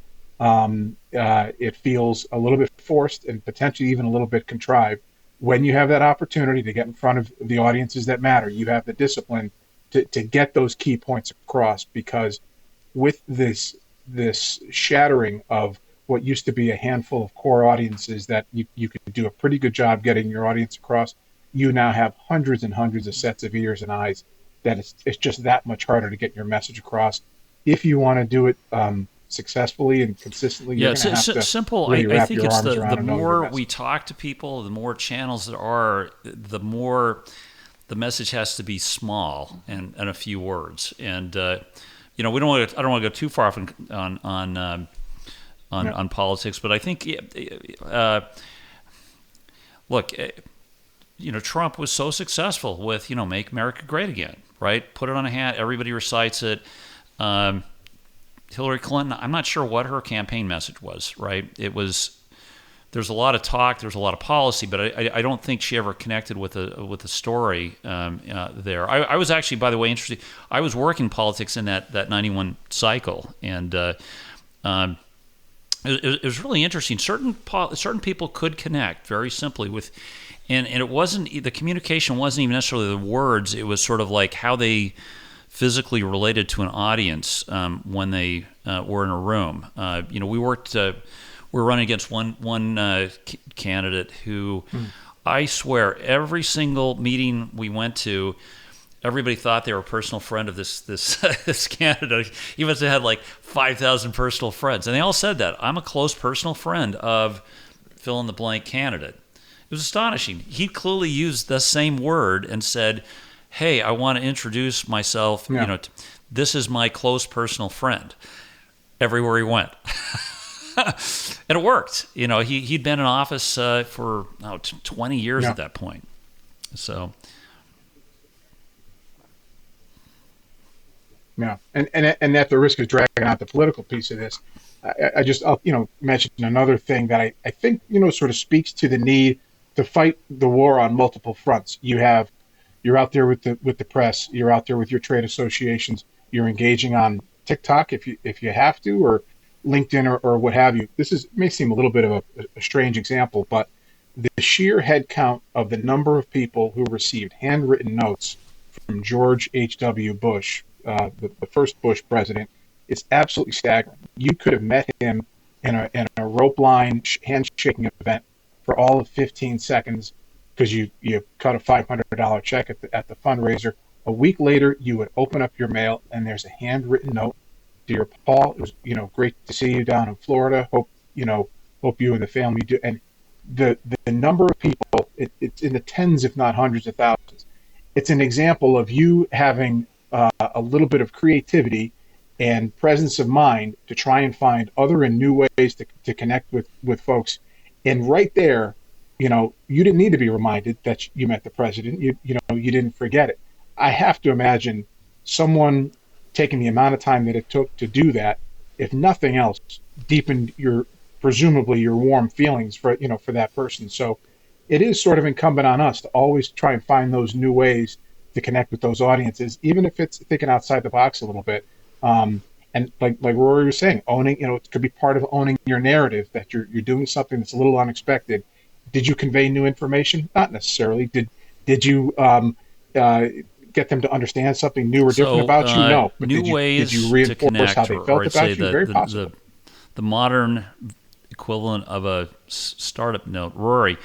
[SPEAKER 5] it feels a little bit forced and potentially even a little bit contrived. When you have that opportunity to get in front of the audiences that matter, you have the discipline to get those key points across, because with this shattering of what used to be a handful of core audiences that you could do a pretty good job getting your audience across, you now have hundreds and hundreds of sets of ears and eyes that it's just that much harder to get your message across. If you want to do it successfessfully and consistently, you're going to have to
[SPEAKER 2] simple.
[SPEAKER 5] Really
[SPEAKER 2] I
[SPEAKER 5] wrap
[SPEAKER 2] think
[SPEAKER 5] your
[SPEAKER 2] it's
[SPEAKER 5] arms
[SPEAKER 2] the
[SPEAKER 5] around
[SPEAKER 2] more we talk to people, the more channels there are, the more the message has to be small and a few words. And I don't want to go too far off on politics, but I think look, Trump was so successful with Make America Great Again, right? Put it on a hat, everybody recites it. Hillary Clinton, I'm not sure what her campaign message was, right? There's a lot of talk, there's a lot of policy, but I don't think she ever connected with a story there. I was actually, by the way, interested. I was working politics in that 91 cycle, and it was really interesting. Certain people could connect very simply with, and it wasn't, the communication wasn't even necessarily the words. It was sort of like how they physically related to an audience when they were in a room. We were running against one candidate who, I swear, every single meeting we went to, everybody thought they were a personal friend of this candidate. He must have had like 5,000 personal friends, and they all said that I'm a close personal friend of fill in the blank candidate. It was astonishing. He clearly used the same word and said, hey, I want to introduce myself.
[SPEAKER 5] Yeah.
[SPEAKER 2] This is my close personal friend. Everywhere he went. And it worked. He'd been in office for 20 years at that point. So.
[SPEAKER 5] Yeah. And at the risk of dragging out the political piece of this, I'll mention another thing that I think, sort of speaks to the need to fight the war on multiple fronts. You're out there with the press. You're out there with your trade associations. You're engaging on TikTok if you have to, or LinkedIn or what have you. May seem a little bit of a strange example, but the sheer head count of the number of people who received handwritten notes from George H.W. Bush, the first Bush president, is absolutely staggering. You could have met him in a rope line handshaking event for all of 15 seconds because you cut a $500 check at the fundraiser, A week later, you would open up your mail and there's a handwritten note. Dear Paul, it was, great to see you down in Florida. Hope you and the family do. And the number of people, it's in the tens, if not hundreds of thousands. It's an example of you having a little bit of creativity and presence of mind to try and find other and new ways to connect with folks. And right there, you didn't need to be reminded that you met the president. You didn't forget it. I have to imagine someone taking the amount of time that it took to do that, if nothing else, deepened presumably your warm feelings for that person. So it is sort of incumbent on us to always try and find those new ways to connect with those audiences, even if it's thinking outside the box a little bit. And like Rory was saying, owning, it could be part of owning your narrative that you're doing something that's a little unexpected. Did you convey new information? Not necessarily. Did you get them to understand something new or different about you? No. But
[SPEAKER 2] new ways
[SPEAKER 5] did you reinforce
[SPEAKER 2] to connect,
[SPEAKER 5] how they felt about you? Very
[SPEAKER 2] the,
[SPEAKER 5] possible.
[SPEAKER 2] The modern equivalent of a startup note. Rory,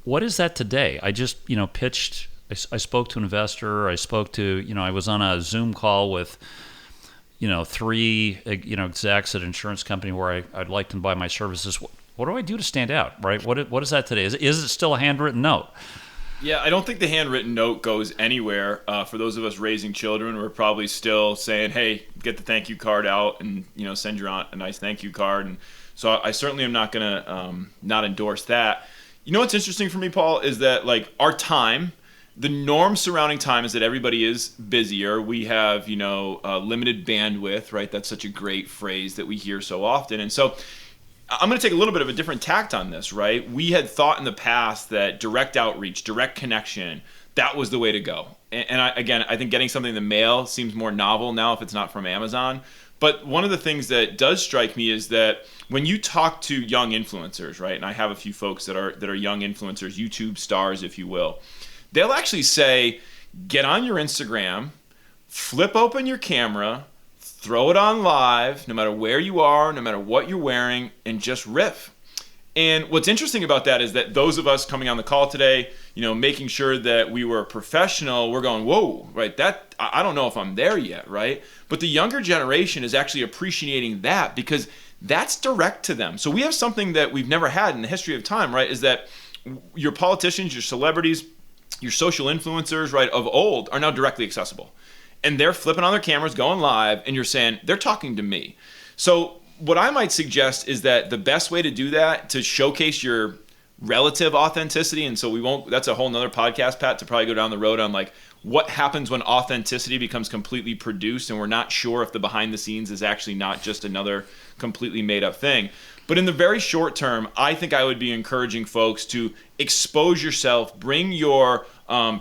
[SPEAKER 2] what is that today? I just pitched. I spoke to an investor. I spoke to I was on a Zoom call with 3 execs at an insurance company where I'd like them to buy my services. What do I do to stand out? Right? What is that today? Is it still a handwritten note?
[SPEAKER 4] Yeah, I don't think the handwritten note goes anywhere. For those of us raising children, we're probably still saying, hey, get the thank you card out and, send your aunt a nice thank you card. And so I certainly am not going to not endorse that. What's interesting for me, Paul, is that our time, the norm surrounding time is that everybody is busier. We have, limited bandwidth, right? That's such a great phrase that we hear so often. And so I'm going to take a little bit of a different tact on this, right? We had thought in the past that direct outreach, direct connection, that was the way to go. And I think getting something in the mail seems more novel now if it's not from Amazon. But one of the things that does strike me is that when you talk to young influencers, right? And I have a few folks that are young influencers, YouTube stars, if you will. They'll actually say, get on your Instagram, flip open your camera, throw it on live, no matter where you are, no matter what you're wearing, and just riff. And what's interesting about that is that those of us coming on the call today, making sure that we were professional, we're going, whoa, right? That I don't know if I'm there yet, right? But the younger generation is actually appreciating that because that's direct to them. So we have something that we've never had in the history of time, right? Is that your politicians, your celebrities, your social influencers, right, of old are now directly accessible. And they're flipping on their cameras, going live, and you're saying, they're talking to me. So what I might suggest is that the best way to do that, to showcase your relative authenticity, and so that's a whole nother podcast, Pat, to probably go down the road on what happens when authenticity becomes completely produced and we're not sure if the behind the scenes is actually not just another completely made up thing. But in the very short term, I think I would be encouraging folks to expose yourself, bring your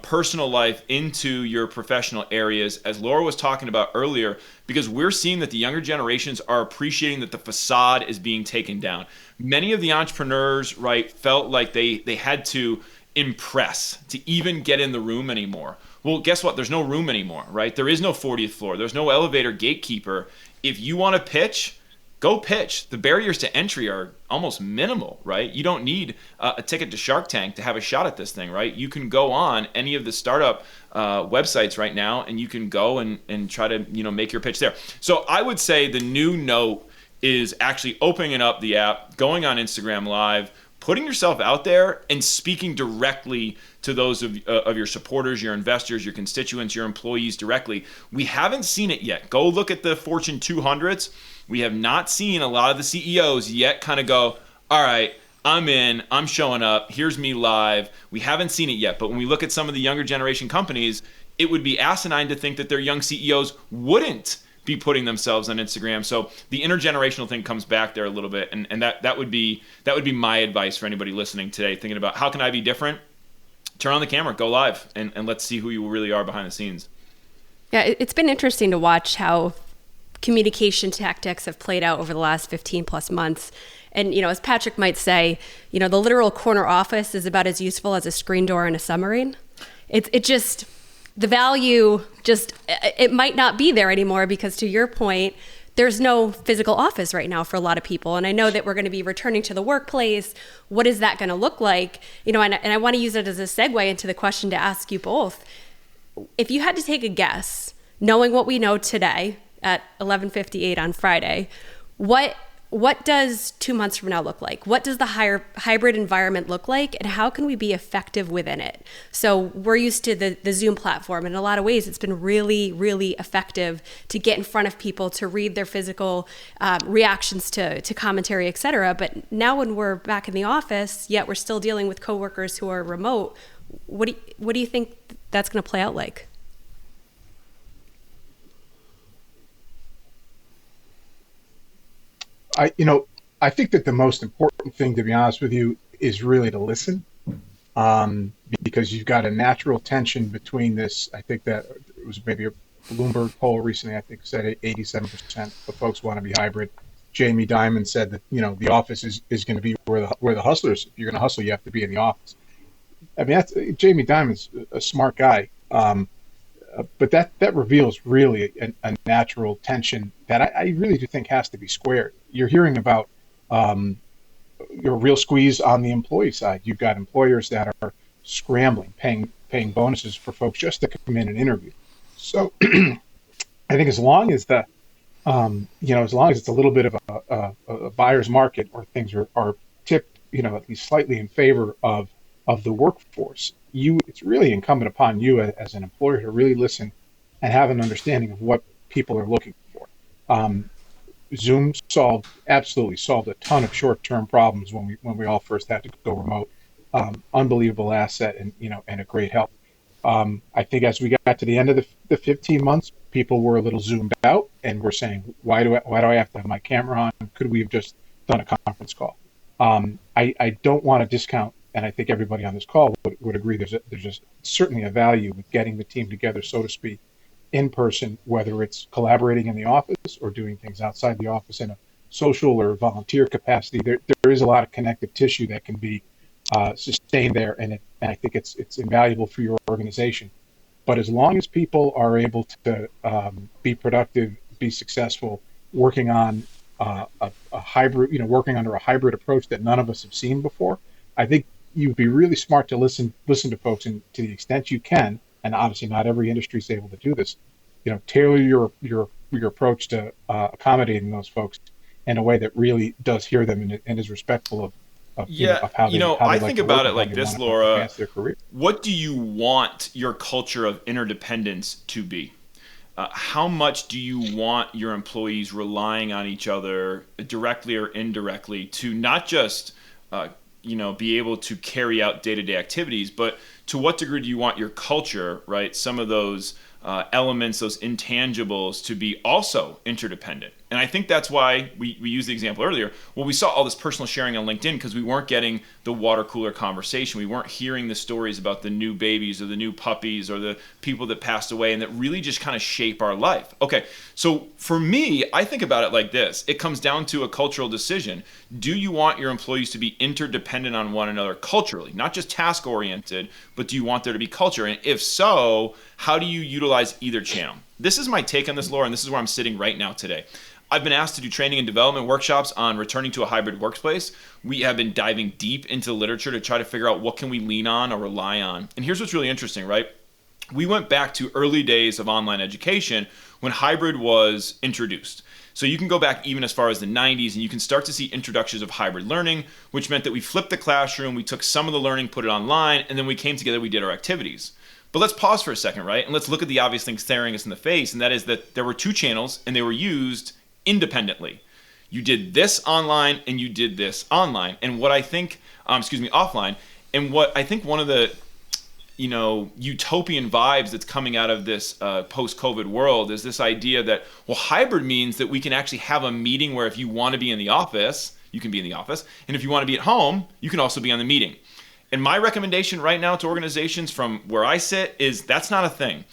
[SPEAKER 4] personal life into your professional areas, as Laura was talking about earlier, because we're seeing that the younger generations are appreciating that the facade is being taken down. Many of the entrepreneurs, right, felt like they had to impress to even get in the room anymore. Well, guess what? There's no room anymore, right? There is no 40th floor. There's no elevator gatekeeper. If you want to pitch, go pitch. The barriers to entry are almost minimal, right? You don't need a ticket to Shark Tank to have a shot at this thing, right? You can go on any of the startup websites right now, and you can go and try to make your pitch there. So I would say the new note is actually opening up the app, going on Instagram Live, putting yourself out there and speaking directly to those of your supporters, your investors, your constituents, your employees directly. We haven't seen it yet. Go look at the Fortune 200s. We have not seen a lot of the CEOs yet kind of go, all right, I'm in, I'm showing up, here's me live. We haven't seen it yet. But when we look at some of the younger generation companies, it would be asinine to think that their young CEOs wouldn't be putting themselves on Instagram. So the intergenerational thing comes back there a little bit. And that would be my advice for anybody listening today, thinking about how can I be different? Turn on the camera, go live, and let's see who you really are behind the scenes.
[SPEAKER 3] Yeah, it's been interesting to watch how communication tactics have played out over the last 15 plus months. And, as Patrick might say, the literal corner office is about as useful as a screen door in a submarine. It just, the value just, it might not be there anymore because, to your point, there's no physical office right now for a lot of people. And I know that we're going to be returning to the workplace. What is that going to look like? And I want to use it as a segue into the question to ask you both. if you had to take a guess, knowing what we know today at 11:58 on Friday, what does 2 months from now look like? What does the hybrid environment look like, and how can we be effective within it? So we're used to the Zoom platform. In a lot of ways, it's been really, really effective to get in front of people, to read their physical reactions to commentary, et cetera. But now when we're back in the office, yet we're still dealing with coworkers who are remote, what do you think that's going to play out like?
[SPEAKER 5] I think that the most important thing, to be honest with you, is really to listen, because you've got a natural tension between this. I think that it was maybe a Bloomberg poll recently, I think, said 87% of folks want to be hybrid. Jamie Dimon said that, the office is going to be where the hustlers, if you're going to hustle, you have to be in the office. I mean, Jamie Dimon's a smart guy. But that reveals really a natural tension that I really do think has to be squared. You're hearing about your real squeeze on the employee side. You've got employers that are scrambling, paying bonuses for folks just to come in and interview. So I think as long as as long as it's a little bit of a buyer's market, or things are tipped, at least slightly in favor of the workforce, it's really incumbent upon you as an employer to really listen and have an understanding of what people are looking for. Zoom absolutely solved a ton of short-term problems when we all first had to go remote. Unbelievable asset, and a great help. I think as we got to the end of the 15 months, people were a little zoomed out and were saying, why do I have to have my camera on? Could we have just done a conference call? I don't want to discount, and I think everybody on this call would agree, there's just certainly a value with getting the team together, so to speak, in person, whether it's collaborating in the office or doing things outside the office in a social or volunteer capacity. There is a lot of connective tissue that can be sustained there, and I think it's invaluable for your organization. But as long as people are able to be productive, be successful, working on a hybrid, working under a hybrid approach that none of us have seen before, I think you'd be really smart to listen to folks, and to the extent you can, and obviously not every industry is able to do this, tailor your approach to accommodating those folks in a way that really does hear them and is respectful of how they
[SPEAKER 4] I
[SPEAKER 5] like
[SPEAKER 4] think
[SPEAKER 5] to
[SPEAKER 4] about
[SPEAKER 5] work
[SPEAKER 4] it like
[SPEAKER 5] and how they
[SPEAKER 4] this,
[SPEAKER 5] want to
[SPEAKER 4] Laura.
[SPEAKER 5] advance their career.
[SPEAKER 4] What do you want your culture of interdependence to be? How much do you want your employees relying on each other directly or indirectly to not just be able to carry out day-to-day activities, but to what degree do you want your culture, right? Some of those elements, those intangibles, to be also interdependent. And I think that's why we used the example earlier. Well, we saw all this personal sharing on LinkedIn because we weren't getting the water cooler conversation. We weren't hearing the stories about the new babies or the new puppies or the people that passed away and that really just kind of shape our life. Okay, so for me, I think about it like this. It comes down to a cultural decision. Do you want your employees to be interdependent on one another culturally, not just task-oriented, but do you want there to be culture? And if so, how do you utilize either channel? This is my take on this, Laura, and this is where I'm sitting right now today. I've been asked to do training and development workshops on returning to a hybrid workplace. We have been diving deep into the literature to try to figure out what can we lean on or rely on. And here's what's really interesting, right? We went back to early days of online education when hybrid was introduced. So you can go back even as far as the 90s and you can start to see introductions of hybrid learning, which meant that we flipped the classroom, we took some of the learning, put it online, and then we came together, we did our activities. But let's pause for a second, right? And let's look at the obvious thing staring us in the face, and that is that there were two channels and they were used independently. You did this online and you did this online. And what I think, offline. And what I think one of the, utopian vibes that's coming out of this post-COVID world is this idea that, well, hybrid means that we can actually have a meeting where if you want to be in the office, you can be in the office. And if you want to be at home, you can also be on the meeting. And my recommendation right now to organizations from where I sit is that's not a thing.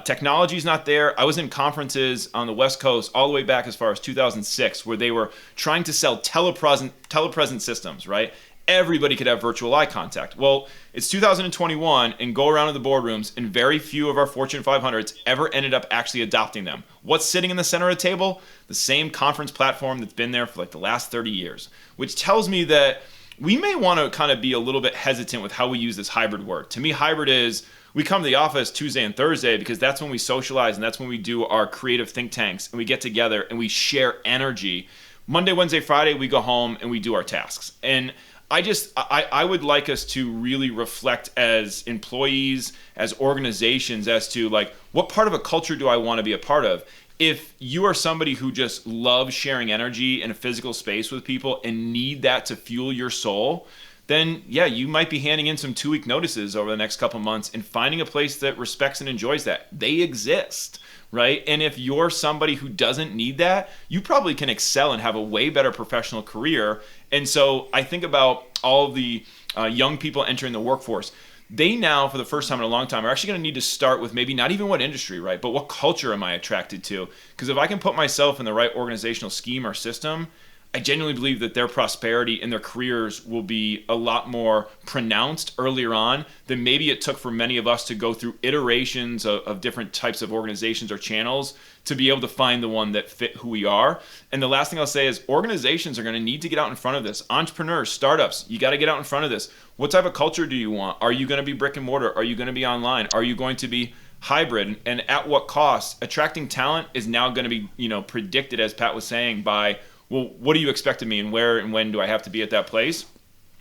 [SPEAKER 4] Technology is not there. I was in conferences on the West Coast all the way back as far as 2006 where they were trying to sell telepresent systems, right? Everybody could have virtual eye contact. Well, it's 2021 and go around to the boardrooms and very few of our Fortune 500s ever ended up actually adopting them. What's sitting in the center of the table? The same conference platform that's been there for like the last 30 years, which tells me that we may want to kind of be a little bit hesitant with how we use this hybrid word. To me, hybrid is we come to the office Tuesday and Thursday because that's when we socialize and that's when we do our creative think tanks and we get together and we share energy. Monday, Wednesday, Friday, we go home and we do our tasks. And I would like us to really reflect as employees, as organizations, as to like, what part of a culture do I want to be a part of? If you are somebody who just loves sharing energy in a physical space with people and need that to fuel your soul, then yeah, you might be handing in some 2-week notices over the next couple months and finding a place that respects and enjoys that. They exist, right? And if you're somebody who doesn't need that, you probably can excel and have a way better professional career. And so I think about all the young people entering the workforce. They now, for the first time in a long time, are actually going to need to start with maybe not even what industry, right? But what culture am I attracted to? Because if I can put myself in the right organizational scheme or system, I genuinely believe that their prosperity and their careers will be a lot more pronounced earlier on than maybe it took for many of us to go through iterations of different types of organizations or channels to be able to find the one that fit who we are. And the last thing I'll say is organizations are going to need to get out in front of this. Entrepreneurs, startups, you got to get out in front of this. What type of culture do you want? Are you going to be brick and mortar? Are you going to be online? Are you going to be hybrid? And at what cost? Attracting talent is now going to be, predicted, as Pat was saying, by, well, what do you expect of me and where and when do I have to be at that place?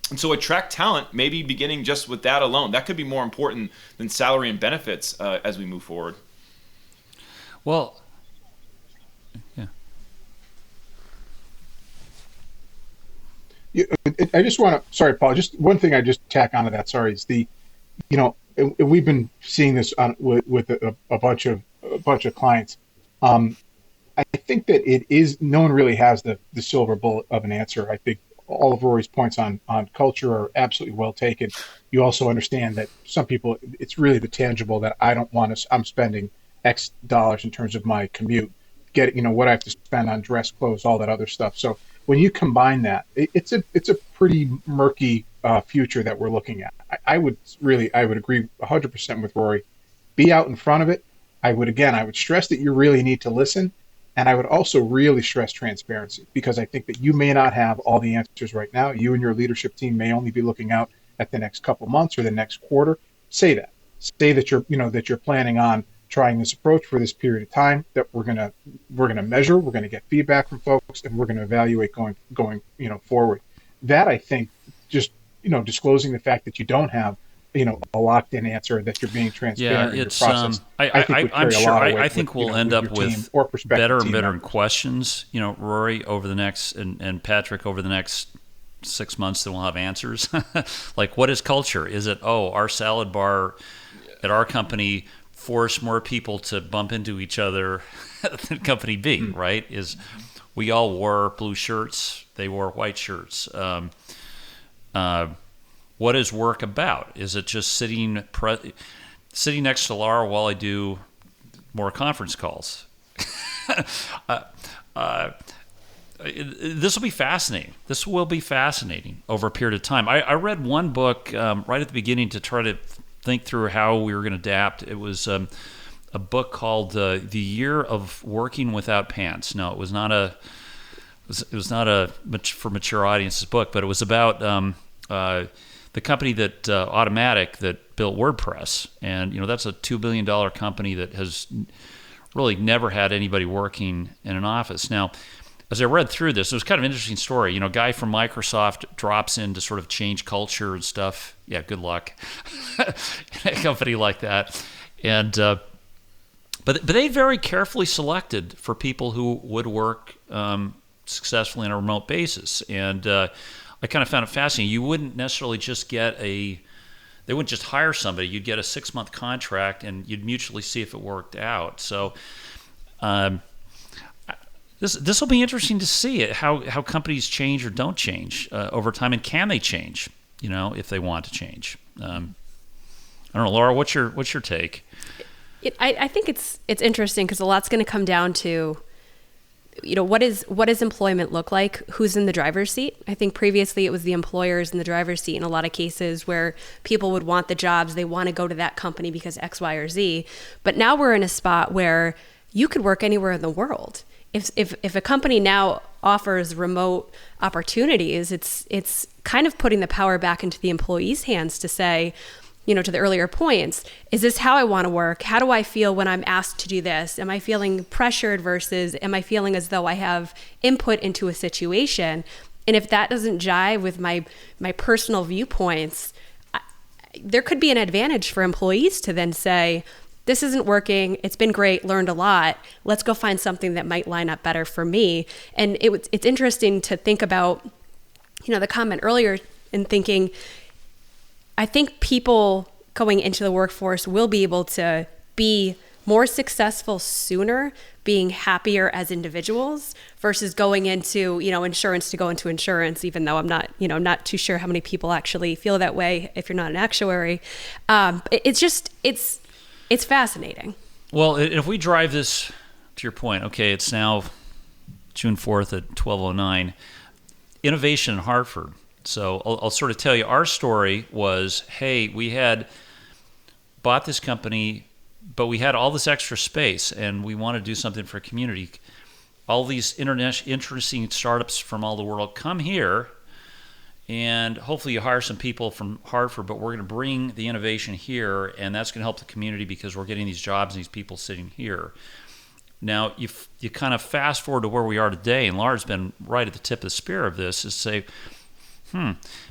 [SPEAKER 4] And so attract talent, maybe beginning just with that alone. That could be more important than salary and benefits as we move forward.
[SPEAKER 2] Well, yeah.
[SPEAKER 5] I just want to, sorry, Paul, just one thing I just tack onto that, sorry, is we've been seeing this with a bunch of clients. I think that no one really has the silver bullet of an answer. I think all of Rory's points on culture are absolutely well taken. You also understand that some people, it's really the tangible that I'm spending X dollars in terms of my commute, what I have to spend on dress, clothes, all that other stuff. So when you combine that, it's a pretty murky future that we're looking at. I would agree 100% with Rory. Be out in front of it. I would stress that you really need to listen. And I would also really stress transparency, because I think that you may not have all the answers right now. You and your leadership team may only be looking out at the next couple months or the next quarter. Say that you're planning on trying this approach for this period of time, that we're gonna measure, we're gonna get feedback from folks, and we're gonna evaluate going forward. That, I think, just disclosing the fact that you don't have a locked-in answer, that you're being transparent in your process.
[SPEAKER 2] I think we'll end up with better and better
[SPEAKER 5] members.
[SPEAKER 2] Questions, Rory, over the next, and Patrick, over the next 6 months, that we'll have answers. Like, what is culture? Is it, our salad bar at our company forced more people to bump into each other than company B, right? Is we all wore blue shirts, they wore white shirts. What is work about? Is it just sitting next to Laura while I do more conference calls? This will be fascinating. This will be fascinating over a period of time. I read one book right at the beginning to try to think through how we were going to adapt. It was a book called "The Year of Working Without Pants." No, it was not a for mature audiences book, but it was about the company that Automatic that built WordPress, and that's a $2 billion company that has really never had anybody working in an office. Now, as I read through this, it was kind of an interesting story. A guy from Microsoft drops in to sort of change culture and stuff. Yeah, good luck in a company like that. And but they very carefully selected for people who would work successfully on a remote basis. And I kind of found it fascinating. You wouldn't necessarily just they wouldn't just hire somebody. You'd get a 6-month contract, and you'd mutually see if it worked out. So this will be interesting to see how companies change or don't change over time, and can they change? If they want to change. I don't know, Laura. What's your take?
[SPEAKER 3] I think it's interesting, because a lot's going to come down to, what does employment look like? Who's in the driver's seat? I think previously it was the employers in the driver's seat in a lot of cases, where people would want the jobs. They want to go to that company because X, Y, or Z. But now we're in a spot where you could work anywhere in the world. If a company now offers remote opportunities, it's kind of putting the power back into the employee's hands to say, to the earlier points, is this how I want to work? How do I feel when I'm asked to do this? Am I feeling pressured versus am I feeling as though I have input into a situation? And if that doesn't jive with my personal viewpoints, there could be an advantage for employees to then say, this isn't working. It's been great, learned a lot. Let's go find something that might line up better for me. And it's interesting to think about, the comment earlier in thinking, I think people going into the workforce will be able to be more successful sooner, being happier as individuals versus going into, insurance to go into insurance, even though I'm not too sure how many people actually feel that way if you're not an actuary. It's fascinating.
[SPEAKER 2] Well, if we drive this to your point, okay, it's now June 4th at 12:09, innovation in Hartford. So I'll sort of tell you, our story was, hey, we had bought this company, but we had all this extra space and we want to do something for a community. All these interesting startups from all the world come here, and hopefully you hire some people from Hartford, but we're going to bring the innovation here, and that's going to help the community because we're getting these jobs and these people sitting here. Now, you kind of fast forward to where we are today, and Laura's been right at the tip of the spear of this, is say,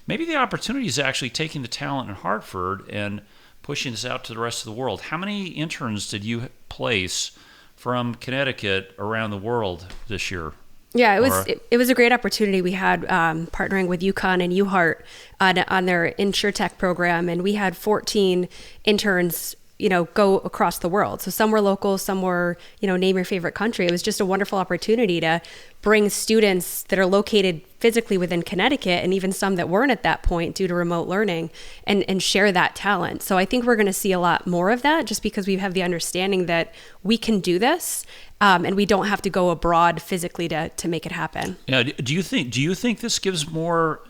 [SPEAKER 2] maybe the opportunity is actually taking the talent in Hartford and pushing this out to the rest of the world. How many interns did you place from Connecticut around the world this year?
[SPEAKER 3] Yeah, it was a great opportunity we had partnering with UConn and UHeart on their InsurTech program, and we had 14 interns go across the world. So some were local, some were, name your favorite country. It was just a wonderful opportunity to bring students that are located physically within Connecticut, and even some that weren't at that point due to remote learning, and share that talent. So I think we're going to see a lot more of that just because we have the understanding that we can do this, and we don't have to go abroad physically to make it happen.
[SPEAKER 2] Yeah. Do you think this gives more?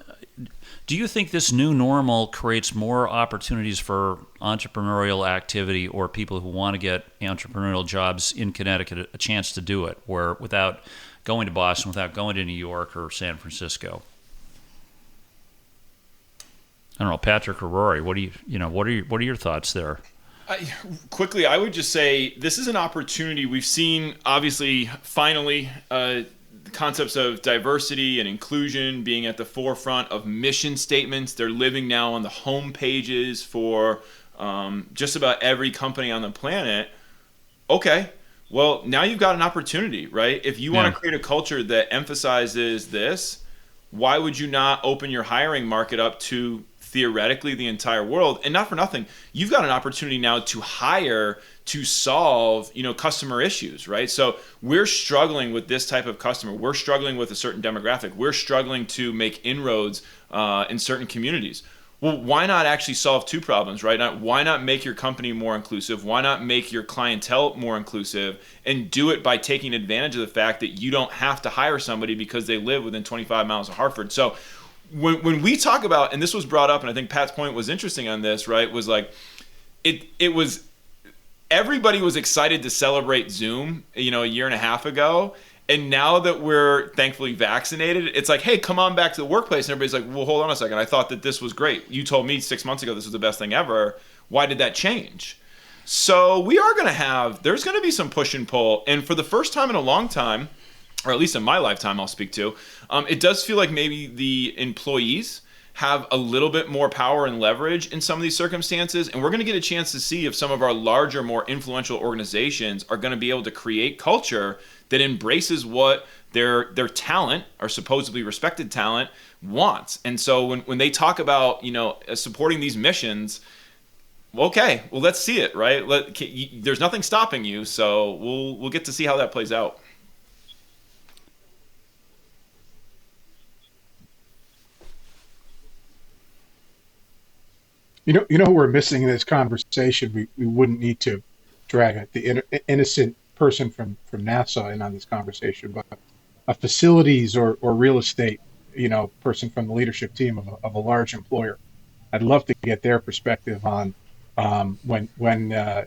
[SPEAKER 2] Do you think this new normal creates more opportunities for entrepreneurial activity or people who want to get entrepreneurial jobs in Connecticut a chance to do it, where without going to Boston, without going to New York or San Francisco? I don't know, Patrick or Rory. What are your thoughts there?
[SPEAKER 4] Quickly, I would just say this is an opportunity. We've seen, obviously, finally, concepts of diversity and inclusion being at the forefront of mission statements. They're living now on the home pages for just about every company on the planet. Okay, well, now you've got an opportunity, right? If you want to create a culture that emphasizes this, why would you not open your hiring market up to theoretically the entire world? And not for nothing, you've got an opportunity now to hire to solve, customer issues, right? So we're struggling with this type of customer. We're struggling with a certain demographic. We're struggling to make inroads in certain communities. Well, why not actually solve two problems, right? Why not make your company more inclusive? Why not make your clientele more inclusive, and do it by taking advantage of the fact that you don't have to hire somebody because they live within 25 miles of Hartford? So when we talk about, and this was brought up, and I think Pat's point was interesting on this, right, was like, it was, everybody was excited to celebrate Zoom, a year and a half ago. And now that we're thankfully vaccinated, it's like, hey, come on back to the workplace. And everybody's like, well, hold on a second. I thought that this was great. You told me 6 months ago this was the best thing ever. Why did that change? So there's going to be some push and pull. And for the first time in a long time, or at least in my lifetime I'll speak to, it does feel like maybe the employees have a little bit more power and leverage in some of these circumstances. And we're going to get a chance to see if some of our larger, more influential organizations are going to be able to create culture that embraces what their talent, or supposedly respected talent, wants. And so when they talk about, supporting these missions, okay, well, let's see it, right? There's nothing stopping you. So we'll get to see how that plays out.
[SPEAKER 5] We're missing in this conversation. We wouldn't need to drag the innocent person from NASA in on this conversation, but a facilities or real estate, person from the leadership team of a large employer. I'd love to get their perspective on when the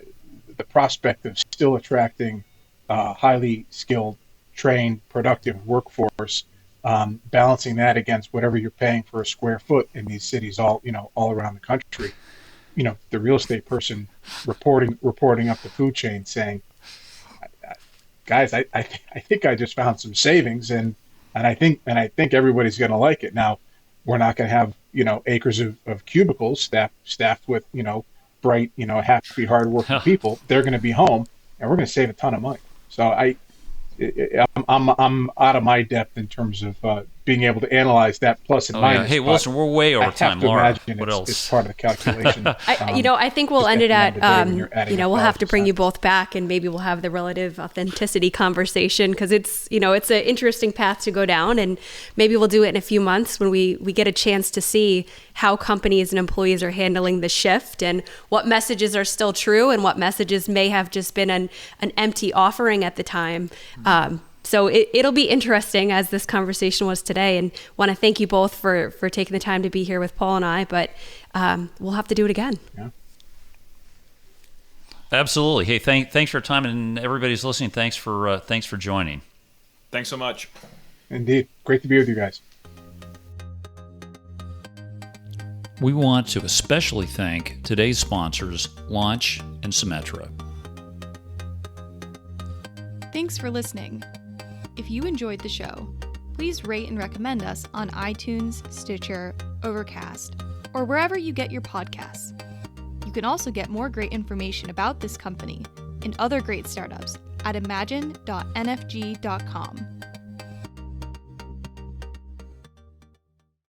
[SPEAKER 5] prospect of still attracting highly skilled trained, productive workforce, balancing that against whatever you're paying for a square foot in these cities all around the country. The real estate person reporting up the food chain saying, guys, I think I just found some savings, and I think everybody's going to like it. Now, we're not going to have acres of cubicles staffed with bright happy hardworking people. They're going to be home, and we're going to save a ton of money. So I'm out of my depth in terms of being able to analyze that plus and minus.
[SPEAKER 2] Yeah. Hey, Wilson, we're way over time. Laura, what else?
[SPEAKER 5] It's part of the calculation.
[SPEAKER 3] I think we'll end it at, we'll have to bring
[SPEAKER 5] 5%.
[SPEAKER 3] you both back, and maybe we'll have the relative authenticity conversation, because it's an interesting path to go down, and maybe we'll do it in a few months when we get a chance to see how companies and employees are handling the shift, and what messages are still true and what messages may have just been an empty offering at the time. So it'll be interesting, as this conversation was today, and want to thank you both for taking the time to be here with Paul and I, but we'll have to do it again.
[SPEAKER 5] Yeah.
[SPEAKER 2] Absolutely. Hey, thanks for your time, and everybody's listening. Thanks for joining.
[SPEAKER 4] Thanks so much.
[SPEAKER 5] Indeed. Great to be with you guys.
[SPEAKER 2] We want to especially thank today's sponsors, Launch and Symetra.
[SPEAKER 1] Thanks for listening. If you enjoyed the show, please rate and recommend us on iTunes, Stitcher, Overcast, or wherever you get your podcasts. You can also get more great information about this company and other great startups at imagine.nfg.com.